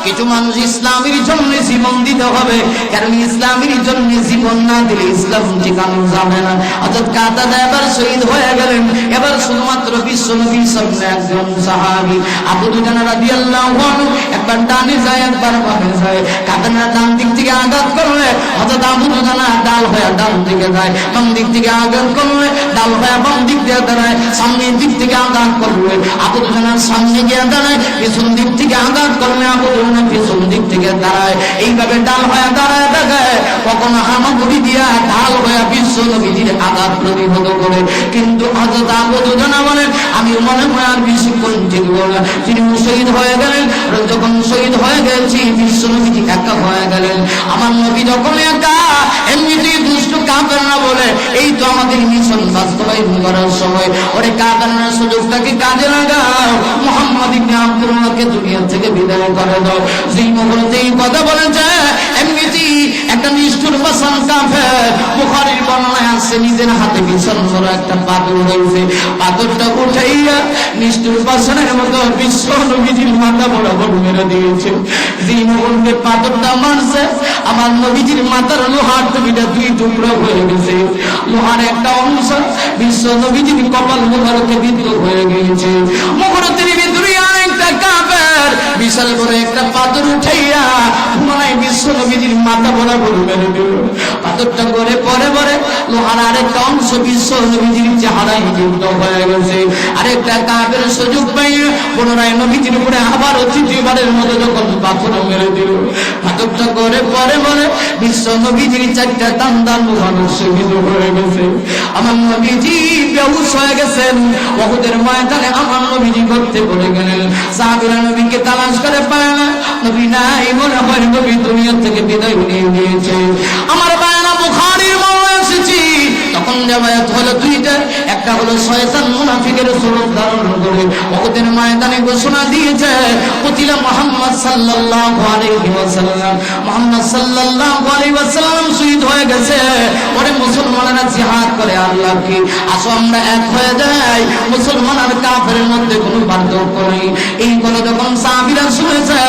কিছু মানুষ ইসলামের জন্য জীবন দিতে হবে, কারণ ইসলামের জন্য জীবন না দিলে ইসলাম ঠিকানো যাবে না। অর্থাৎ কাতাদা এবার শহীদ হয়ে গেলেন। এবার শুধুমাত্র বিশ্ব নবীর সামনে একজন সাহাবী আবু দুজানা রাদিয়াল্লাহু আনহু একবার ডানে যায় একবার বামে যায়। কাতাদা ডান দিক থেকে আঘাত করলে অর্থাৎ আবু দুজানা ডাল হয়ে ডান দিকে যায়, বাম দিক থেকে আঘাত করলে ডাল হয়ে বাম দিক দিয়ে দাঁড়ায়, সামনের দিক থেকে আঘাত করলে আবু দুজানার সামনে গিয়ে দাঁড়ায়, পিছন দিক থেকে আঘাত করলে আবু দুজানা পিছন দিক থেকে দাঁড়ায়। এইভাবে ডাল হয়ে দাঁড়ায় দেখায় কখনো হামাগুড়ি দিয়া ঢাল হয়ে বিশ্ব নবীজির আঘাত প্রতিহত করে। কিন্তু হযরত আবু দুজানা বলেন আমি মনে মনে আর বেশিক্ষণ টিকব না। তিনি শহীদ হয়ে গেলেন। যখন শহীদ হয়ে গেছি বিশ্ব নবীজি একা হয়ে গেলেন। আমার নবী যখন একা, এমনিতেই দুষ্ট কাফেররা বলে এই তো আমাদের মিশন বাস্তবায়ন করার সময়, ওরে কাফেররা সুযোগটাকে কাজে লাগাও, মুহাম্মদ ইবনে আব্দুল্লাহকে দুনিয়া থেকে বিদায় করে দাও। যেই মুহূর্তে এই কথা বলেছে এমনিতেই একটা নিষ্ঠুর পাষাণ কাফের, বুখারীর বর্ণনায় আছে নিজের হাতে বিশাল বড় একটা পাথর রয়েছে, পাথরটা উঠাইয়া নিষ্ঠুর পাষাণের মতো বিশ্ব নবীজির মাথা বরাবর মেরে দিয়েছে। যেই মুহূর্তে পাথরটা মারছে আমার নবীজির মাথার লোহার টুপিটা দুই টুকরো হয়ে গেছে। লোহার একটা অংশ বিশ্ব নবীজির কপাল মুবারকে বিদ্ধ হয়ে গিয়েছে। মুহূর্তের ভিতরে আরেকটা কাফের বিশাল বড় একটা পাথর উঠাইয়া পুনরায় বিশ্ব নবীজির মাথা বরাবর মেরে দিল। পাথরটা করে পরে পরে লোহার আরেকটা অংশ বিশ্ব নবীজির চেহারায় যুক্ত হয়ে গেছে। আরেকটা কাফের সুযোগ পাইয়া পুনরায় নবীজির উপরে আবার তৃতীয়বারের মতো যখন পাথর মেরে দিল, পাথরটা করে পরে পরে বিশ্ব নবীজির চারটা দান্দা লোহার শহীদ হয়ে গেছে। আমার নবীজি বেহুশ হয়ে গেছেন। উহুদের ময়দানে আমার নবীজি করতে পড়ে গেলেন। সাহাবীরা নবীকে তালাশ করে পায় না, নবী নাই, মনে হয় নবী দুনিয়া থেকে বিদায় নিয়ে নিয়েছে। আমার বায়না বুখারীর বর্ণনায় এসেছে তখন জামায়াত হলো দুইটা, একটা হলো শয়তান মুনাফিকের স্বরূপ ধারণ করে উহুদের ময়দানে ঘোষণা দিয়েছে কুতিলা মুহাম্মদ সাল্লাল্লাহু আলাইহি ওয়াসাল্লাম, মুহাম্মদ সাল্লাল্লাহু আলাইহি ওয়াসাল্লাম শহীদ হয়ে গেছে। ওরে মুসলমানেরা জিহাদ করে আল্লাহকে, আসো আমরা এক হয়ে যাই, মুসলমান আর কাফেরের মধ্যে কোনো পার্থক্য নেই। এই কথা যখন সাহাবীরা শুনেছে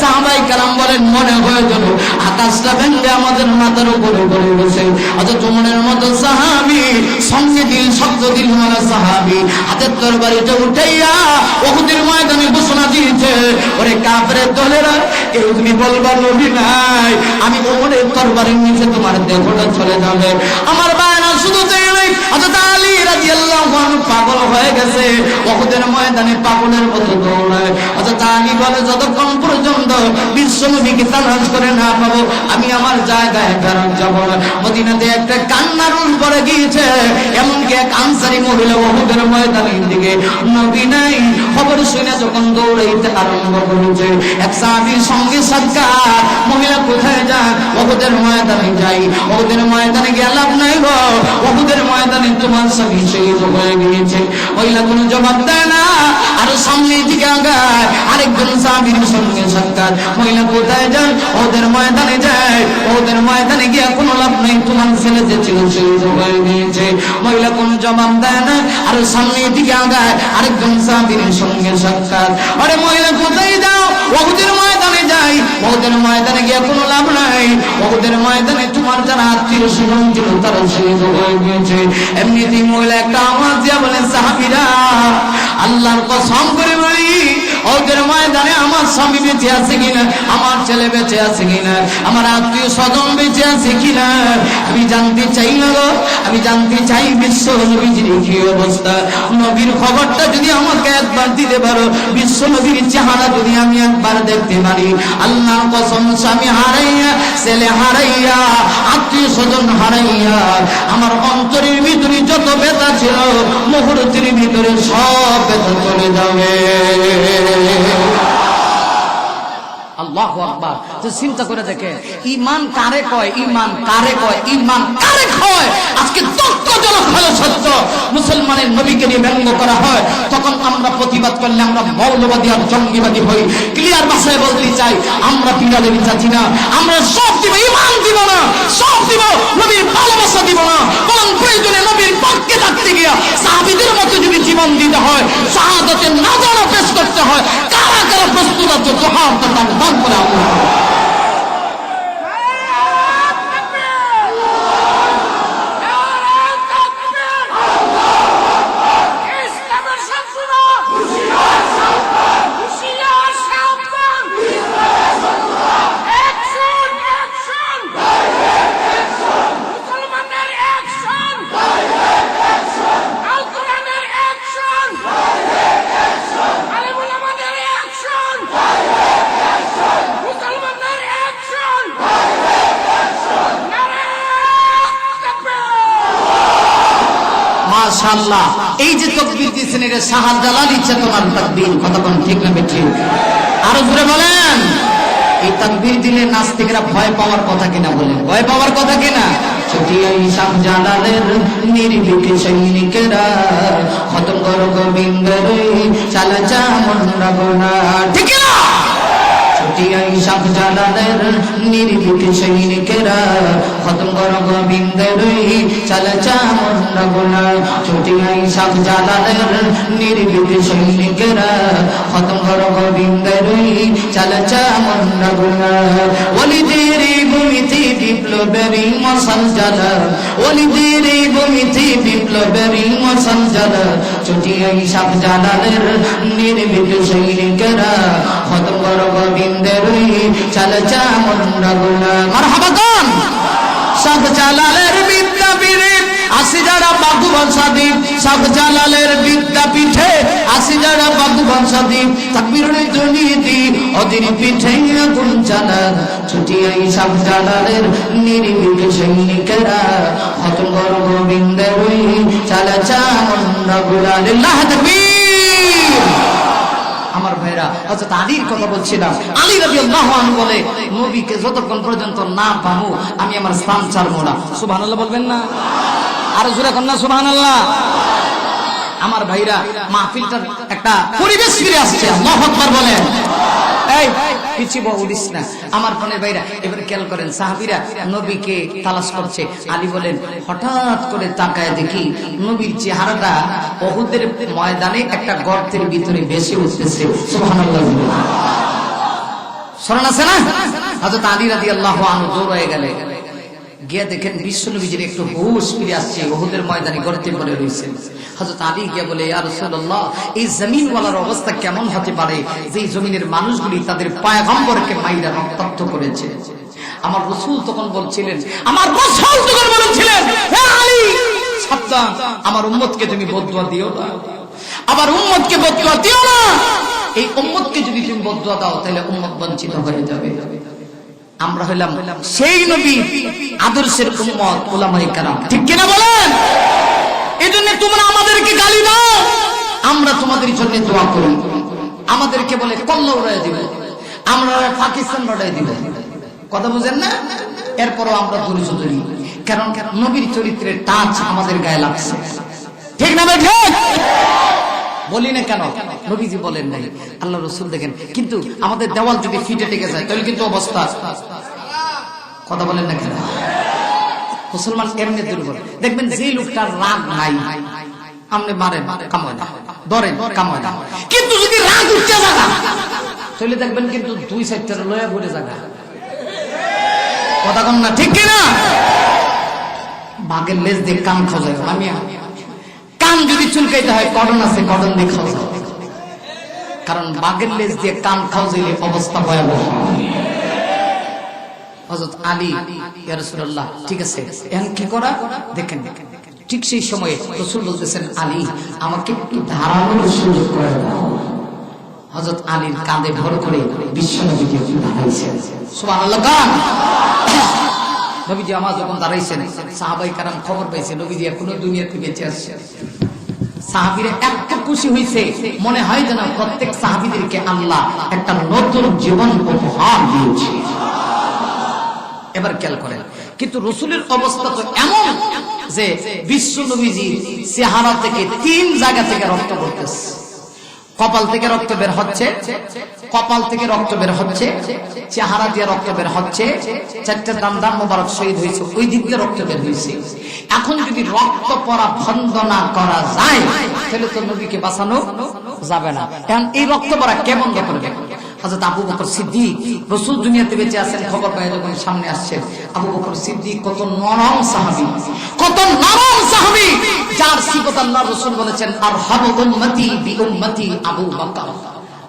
সাহাবায়ে কেরাম বলেন মনে হয়ে গেল আকাশটা ভেঙে আমাদের মাথার উপরে পড়ে গেছে। অথচ মনের মতো সাহাবী সঙ্গে দিল শব্দ দিল মারা সাহাবী হাতের তরবারিটা উঠাইয়া উহুদের ময়দানে ঘোষণা দিয়েছে ওরে কাফেরের দলেরা কেউ তুমি বলবা নবী নাই, আমি ওমরের তরবারির নিচে তোমার দেহটা চলে যাবে। আমার বায়না শুধু তাই নয়, হযরত আলী রাদিয়াল্লাহু আনহু পাগল হয়ে গেছে, উহুদের ময়দানে পাগলের মতো দৌড়ায়। হযরত আলী বলে যতক্ষণ পর্যন্ত বিশ্ব নবীকে তালাশ করে না পাবো আমি আমার জায়গায় ফেরত যাব না। মদিনাতে একটা কান্নার রোল পড়ে গিয়েছে, এমনকি এক আনসারী মহিলা উহুদের ময়দানের দিকে নবী নাই খবর শুনে যখন দৌড়াইতে আরম্ভ করেছে, এক সাহাবীর সঙ্গে সাক্ষাৎ, মহিলা কোথায় যায়? উহুদের ময়দানে যাই। উহুদের ময়দানে গিয়ে লাভ নাই গো, উহুদের ময়দানে তোমার স্বামী শহীদ হয়ে গিয়েছে। মহিলা কোনো জবাব দেয় না, আর সামনের দিকে আগায় আরেকজন সাহাবীর সঙ্গে সাক্ষাৎ, মহিলা কোথায় যায়? উহুদের ময়দানে যায়। উহুদের ময়দানে গিয়ে কোনো লাভ নাই, তোমার ছেলে যে ছিল শহীদ হয়ে গিয়েছে। মহিলা কোনো জবাব দেয় না, আর সামনের দিকে আগায় আরেকজন সাহাবীর সঙ্গে সাক্ষাৎ, আরে মহিলা কোথায় যাও? উহুদের ময়দানে যাই। উহুদের ময়দানে গিয়ে কোনো লাভ নাই, উহুদের ময়দানে তোমার যারা আত্মীয় স্বজন ছিল তারা শহীদ হয়ে গিয়েছে। এমনিতেই মহিলা একটা আওয়াজ দিয়া বলেন সাহাবীরা আল্লাহর কসম করে বলি উহুদের ময়দানে আমার স্বামী বেঁচে আছে কিনা, আমার ছেলে বেঁচে আছে কিনা, আমার আত্মীয় স্বজন বেঁচে আছে কিনা আমি জানতে চাই না গো, আমি জানতে চাই বিশ্ব নবীজির কি অবস্থা। নবীর খবরটা যদি আমাকে একবার দিতে পারো, বিশ্ব নবীর চেহারা যদি আমি একবার দেখতে পারি, আল্লাহর কসম স্বামী হারাইয়া, ছেলে হারাইয়া, আত্মীয় স্বজন হারাইয়া আমার অন্তরের ভিতরে যত ব্যথা ছিল মুহূর্তের ভিতরে সব ব্যথা চলে যাবে। আল্লাহু আল্লাহু আকবার। তো চিন্তা করে দেখে ঈমান কারে কয়, ঈমান কারে কয়, ঈমান কারে কয়। আজকে দুঃখজনক হলো সত্য, মুসলমানের নবীকে নিয়ে ব্যঙ্গ করা হয়, তখন আমরা প্রতিবাদ করলে আমরা মৌলবাদী আর জঙ্গিবাদী হই। ক্লিয়ার ভাষায় বলতে চাই, আমরা বিড়ালের চাচ্ছি না, আমরা সব দিব, ঈমান দিব না, সব দিব, নবীর ভালোবাসা দিব না। কোন প্রয়োজনে নবীর পক্ষে থাকতে গিয়া সাহাবীদের মতো যদি জীবন দিতে হয়, শাহাদাতের নাজারা পেশ করতে হয়, কারা কারা প্রস্তুত আছে জোহার দান দান করে আল্লাহ। মাশাআল্লাহ, এই যে তাকবীর দিয়েছেন এটা শাহজালাল চেতনার তাকবীর, কথা কোন ঠিক না বেঠিক? আরো জোরে বলেন। এই তাকবীর দিলে নাস্তিকরা ভয় পাওয়ার কথা কিনা বলেন, ভয় পাওয়ার কথা কিনা? ছুটিয়াই শাহজালালের নির্ভীক সৈনিকেরা খতম করো গোবিন্দের চালা যা মনরা গোনা, ঠিক না? ছুটিয়াই শাহজালালের নির্ভীক সৈনিকেরা খতম করো গোবিন্দের চালা যা মনরা গোনা। ছুটিয়াই শাহজালালের নির্ভীক সৈনিকেরা খতম করো গোবিন্দের চালা যা মনরা গোনা। ওলিদের ভূমিতে বিপ্লবেরই মশাল জ্বালা, ওলিদের ভূমিতে বিপ্লবেরই মশাল জ্বালা। ছুটিয়াই শাহজালালের নির্ভীক সৈনিকেরা খতম করো গোবিন্দের চালা যা মনরা গোনা। মারহাবা কোন? শাহজালালের বিদ্যাপীঠে আসি যারা বাবু বংশাদীপ, শাহজালালের বিদ্যাপীঠে আসি যারা বাবু বংশাদীপ, তাকবীরের ধ্বনিতে ওদের পিঠে আগুন জ্বালা। ছুটিয়াই শাহজালালের নির্ভীক সৈনিকেরা খতম করো গোবিন্দের চালা যা মনরা গোনা। লিল্লাহ তাকবীর। আমার ভাইরা, হযরত আলীর কথা বলছিলাম। আলী রাদিয়াল্লাহু আনহু বলে, নবীকে যতক্ষণ পর্যন্ত না পাবো আমি আমার স্থান ছাড়বো না। সুবহানাল্লাহ বলবেন না? আর জোরে কন্যা সুবহানাল্লাহ। আমার ভাইরা, মাহফিলটার একটা পরিবেশ ফিরে আসছে, আল্লাহু আকবার বলেন। এই পিছিয়ে উঠিস না আমার ফোনের ভাইরা। এবার খেয়াল করেন, সাহাবীরা নবীকে তালাশ করছে। আলী বলেন, হঠাৎ করে তাকায় দেখি নবীর চেহারাটা উহুদের ময়দানে একটা গর্তের ভিতরে ভেসে উঠতেছে। সুবহানাল্লাহ। শরণ আছে না? হযরত আলী রাদিয়াল্লাহু আনহু দৌড় হয়ে গেলেন, গিয়ে দেখেন বিশ্বনবীজির একটু হুঁশ ফিরে আসছে, উহুদের ময়দানে গর্তে পড়ে রয়েছে। হযরত আলী গিয়ে বলে, ইয়া রাসূলুল্লাহ, এই জমিনওয়ালার অবস্থা কেমন হতে পারে যে জমিনের মানুষগুলি তাদের পয়গম্বরকে মাইরা রক্তাক্ত করেছে? আমার রাসূল তখন বলছিলেন, আমার রাসূল তখন বলেছিলেন, হে আলী সাবধান, আমার উম্মতকে তুমি বদদুয়া দিও না, আমার উম্মতকে বদদুয়া দিও না। এই উম্মতকে যদি তুমি বদদুয়া দাও তাহলে উম্মত বঞ্চিত হয়ে যাবে। আমরা হইলাম সেই নবী আদর্শের উম্মত, উলামায়ে কেরাম, ঠিক কিনা বলেন? এজন্য তোমরা আমাদেরকে গালি দাও, আমরা তোমাদের জন্য দোয়া করি। আমাদেরকে বলে কল্লা উড়াই দিব, আমরা পাকিস্তান উড়াই দিব, কথা বুঝেন না? এরপরও আমরা ধৈর্য ধরি, কারণ নবীর চরিত্রের টাচ আমাদের গায়ে লাগছে, ঠিক না? ঠিক বলি না কেন? নবীজি বলেন নাই, আল্লাহ রাসূল দেখেন। কিন্তু আমাদের দেওয়াল যদি ফিটে টেকে যায় তাহলে কিন্তু অবস্থা, কথা বলেন না কেন? মুসলমান এমনি দুর্বল। দেখবেন যে লোকটার রাগ নাই, আপনি মারেন কামায় না, ধরেন কামায় না, কিন্তু যদি রাগ উঠতে জায়গা তাহলে দেখবেন কিন্তু দুই সাইডটা লয়া ভরে জায়গা, কথা কন না, ঠিক কিনা? বাঘের লেজ দিয়ে কান খাওয়া যায়। আমি কান যদি চুলকাইতে হয় কটন আছে, কটন দিয়ে খাওয়া যায়, কারণ বাঘের লেজ দিয়ে কান খাওয়া যাইলে অবস্থা ভয়াবহ। হযরত আলী, ইয়া রাসূলুল্লাহ, ঠিক আছে এখন কি করা? দেখেন ঠিক সেই সময়ে রাসূল বলতেছেন, আলী আমাকে একটু ধারানোর সুযোগ করে দাও। হযরত আলীর কাঁধে ভর করে বিশ্বনবীকে দাঁড়াইছেন। সুবহানাল্লাহ। নবীজি আমার যখন দাঁড়াইছেন, সাহাবায়ে কেরাম খবর পাইছে নবীজি এখনো দুনিয়াতে বেঁচে আছেন। সাহাবীরা এত খুশি হয়েছে, মনে হয় যেন প্রত্যেক সাহাবীদেরকে আল্লাহ একটা নতুন জীবন উপহার দিয়েছে। এবার খেয়াল করেন, কিন্তু রাসূলের অবস্থা তো এমন যে বিশ্ব নবীজির চেহারা থেকে 3 জায়গা থেকে রক্ত পড়তেছে। কপাল থেকে রক্ত বের হচ্ছে, কপাল থেকে রক্ত বের হচ্ছে, চেহারা দিয়ে রক্ত বের হচ্ছে, 4টা দাম মোবারক শহীদ হয়েছে, ওই দিক দিয়ে রক্ত বের হয়েছে। এখন যদি রক্ত পড়া বন্ধ না করা যায় তাহলে তো নবীকে বাঁচানো যাবে না। এখন এই রক্ত পড়া কে বন্ধ করবে? হযরত আবু বকর সিদ্দিক, রাসূল দুনিয়াতে বেঁচে আছেন, খবর পায় যখন সামনে আসছেন, আবু বকর সিদ্দিক কত নরম সাহাবী, কত নরম সাহাবী, যার সিফত আল্লাহর রাসূল বলেছেন আরহামু উম্মতি বি উম্মতি আবু বকর।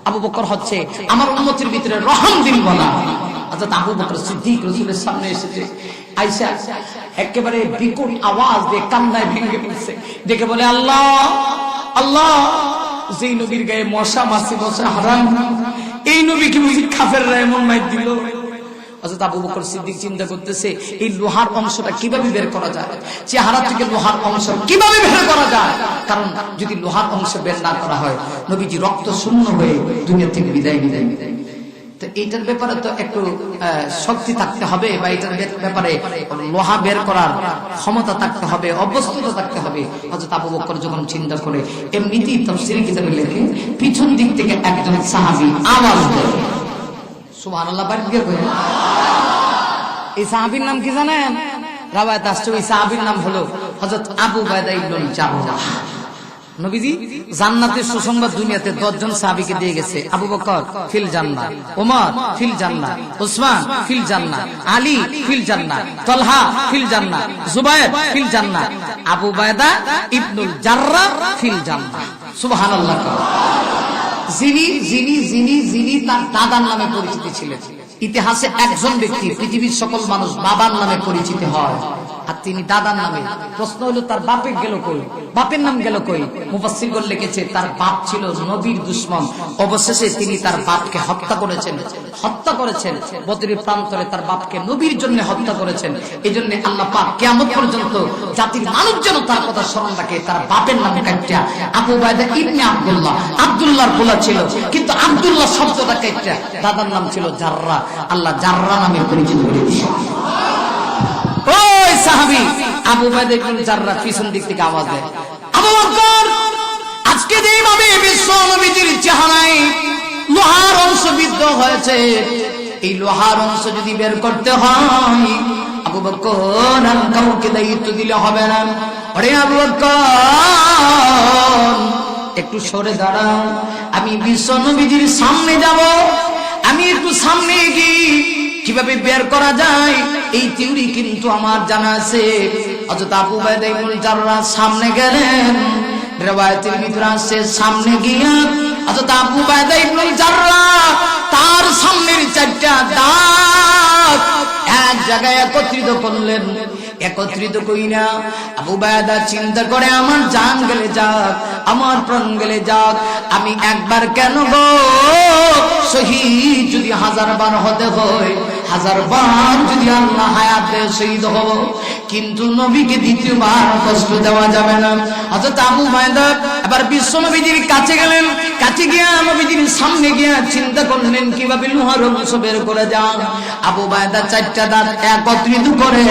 আবু বকর হচ্ছে আমার উম্মতের ভিতরে রহম দিল বলা। হযরত আবু বকর সিদ্দিক রাসূলের সামনে এসেছে, আয়েশা একেবারে বিকট আওয়াজ দিয়ে কান্নায় ভেঙে পড়ছে, ডেকে বলে আল্লাহ আল্লাহ, যেই নবীর গায়ে মশা মাছি মশা হারাম, এই নবীকে বুঝি কাফেররা এমন মাইর দিল। হযরত আবু বকর সিদ্দিক চিন্তা করতেছে এই লোহার অংশটা কিভাবে বের করা যায়, চেহারা থেকে লোহার অংশ কিভাবে বের করা যায়, কারণ যদি লোহার অংশ বের না করা হয় নবীজি রক্ত শূন্য হয়ে দুনিয়া থেকে বিদায় নিলেন। তো এইটার ব্যাপারে তো একটু শক্তি থাকতে হবে, বা এটার ব্যাপারে লোহা বের করার ক্ষমতা থাকতে হবে, অভ্যস্ততা থাকতে হবে। হযরত আবু বকর যখন চিন্তা করে, এমনিতেই তাফসীরে কিতাবে লেখে পিছন দিক থেকে একজন সাহাবী আওয়াজ দেয়, সুবহানাল্লাহ, বাড়ি দিয়ে কই, এই সাহাবীর নাম কি জানেন? রাওয়ায়াত আসছে ওই সাহাবীর নাম হলো হযরত আবু উবাইদা ইবনুল জাররাহ। নবীজি জান্নাতের সুসংবাদ দুনিয়াতে 10 জন সাহাবীকে দিয়ে গেছে। আবু বকর ফিল জান্নাহ, ওমর ফিল জান্নাহ, উসমান ফিল জান্নাহ, আলী ফিল জান্নাহ, তালহা ফিল জান্নাহ, জুবায়ের ফিল জান্নাহ, আবু উবাইদা ইবনুল জাররাহ ফিল জান্নাহ। সুবহানাল্লাহ। যিনি যিনি যিনি যিনি তার দাদার নামে পরিচিত ছিলেন। ইতিহাসে একজন ব্যক্তি পৃথিবীর সকল মানুষ বাবার নামে পরিচিত হয়, আর তিনি দাদার নামে। প্রশ্ন হলো তার বাপের গেল কই, বাপের নাম গেল কই? মুফাসসিরগণ লিখেছে তার বাপ ছিল নবীর দুশমন, অবশেষে তিনি তার বাপকে হত্যা করেছেন, হত্যা করেছেন বদরের প্রান্তরে, তার বাপকে নবীর জন্য হত্যা করেছেন। এজন্য আল্লাহ পাক কিয়ামত পর্যন্ত জাতির মানুষ যেন তার কথা স্মরণ রাখে, তার বাপের নাম কাটটা আবু উবাইদা ইবনে আব্দুল্লাহ, আব্দুল্লাহর পোলা ছিল, কিন্তু আব্দুল্লাহ শব্দটা কাটটা দাদার নাম ছিল জাররা, আল্লাহ জাররা নামে পরিচিত করে দিয়েছেন। ওই সাহাবী আবু উবাইদা ইবনে জাররাহ পিছন দিক থেকে আওয়াজ দেয়, আবু বকর, আজকে যেভাবে বিশ্ব নবীজির চেহারায় লোহার অংশ বিদ্ধ হয়েছে, এই লোহার অংশ যদি বের করতে হয় আবু বকর আর কাউকে দায়িত্ব দিলে হবে না। আরে আবু বকর একটু সরে দাঁড়াও, আমি বিশ্ব নবীজির সামনে যাব, আমি একটু সামনে গিয়ে কিভাবে বের করা যায় এই থিওরি কিন্তু আমার জানা আছে। হযরত আবু উবাইদা ইবনে জাররাহ সামনে গেলেন, রিওয়ায়াতের ভিতরে আছে সামনে গিয়া হযরত আবু উবাইদা ইবনে জাররাহ তার সামনের 4টা দাঁত এক জায়গায় একত্রিত করলেন। একত্রিত কইরা আবু উবাইদা চিন্তা করে আমার জান গেলে যাক, আমার প্রাণ গেলে যাক, আমি একবার কেন গো, শহীদ যদি 1000 বার হতে হয়, 1000 বার যদি আল্লাহ হায়াত দেয় শহীদ হব, কিন্তু নবীকে দ্বিতীয়বার কষ্ট দেওয়া যাবে না। হযরত আবু উবাইদা এবার বিশ্ব নবীজির কাছে গেলেন, কাছে গিয়া নবীজির সামনে গিয়া চিন্তা করলেন কিভাবে লোহার অংশ বের করে যান। আবু উবাইদা 4টা দাঁত একত্রিত করে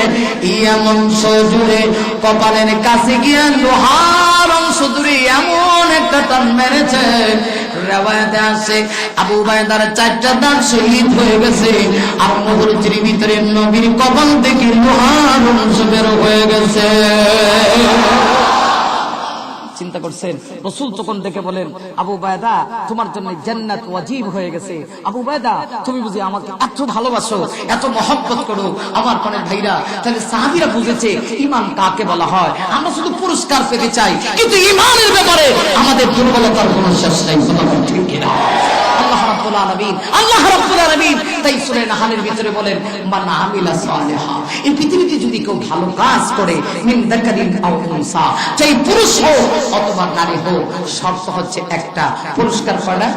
এমন জোরে কপালের কাছে গিয়া লোহার অংশ দূরে এমন একটা টান মেরেছে, রিওয়ায়াতে আছে আবু উবাইদার 4টা দাঁত শহীদ হয়ে গেছে, আর মুহূর্তের ভিতরে নবীর কপাল থেকে লোহার অংশ বের হয়ে গেছে। চিন্তা করছেন রাসূল তখন দেখে বলেন, আবু উবাইদা তোমার জন্য জান্নাত ওয়াজিব হয়ে গেছে। আবু উবাইদা তুমি বুঝি আমাকে এত ভালোবাসো, এত মহব্বত করো আমার প্রাণের ভাইরা। তাহলে সাহাবীরা বুঝেছে ঈমান কাকে বলা হয়। আমরা শুধু পুরস্কার পেতে চাই, কিন্তু ঈমানের ব্যাপারে আমাদের দুর্বলতার কোনো শেষ নাই। কথা ঠিক কিনা? আল্লাহ রাব্বুল আলামিন, আল্লাহ রাব্বুল আলামিন তাই সূরা নাহলের ভিতরে বলেন মান আমিলা সালিহা, এই পৃথিবীতে যদি কেউ ভালো কাজ করে মিন যাকারিন আও উনসা, চাই পুরুষ হোক অথবা নারী হোক, শর্ত হচ্ছে একটা, পুরস্কার পায় না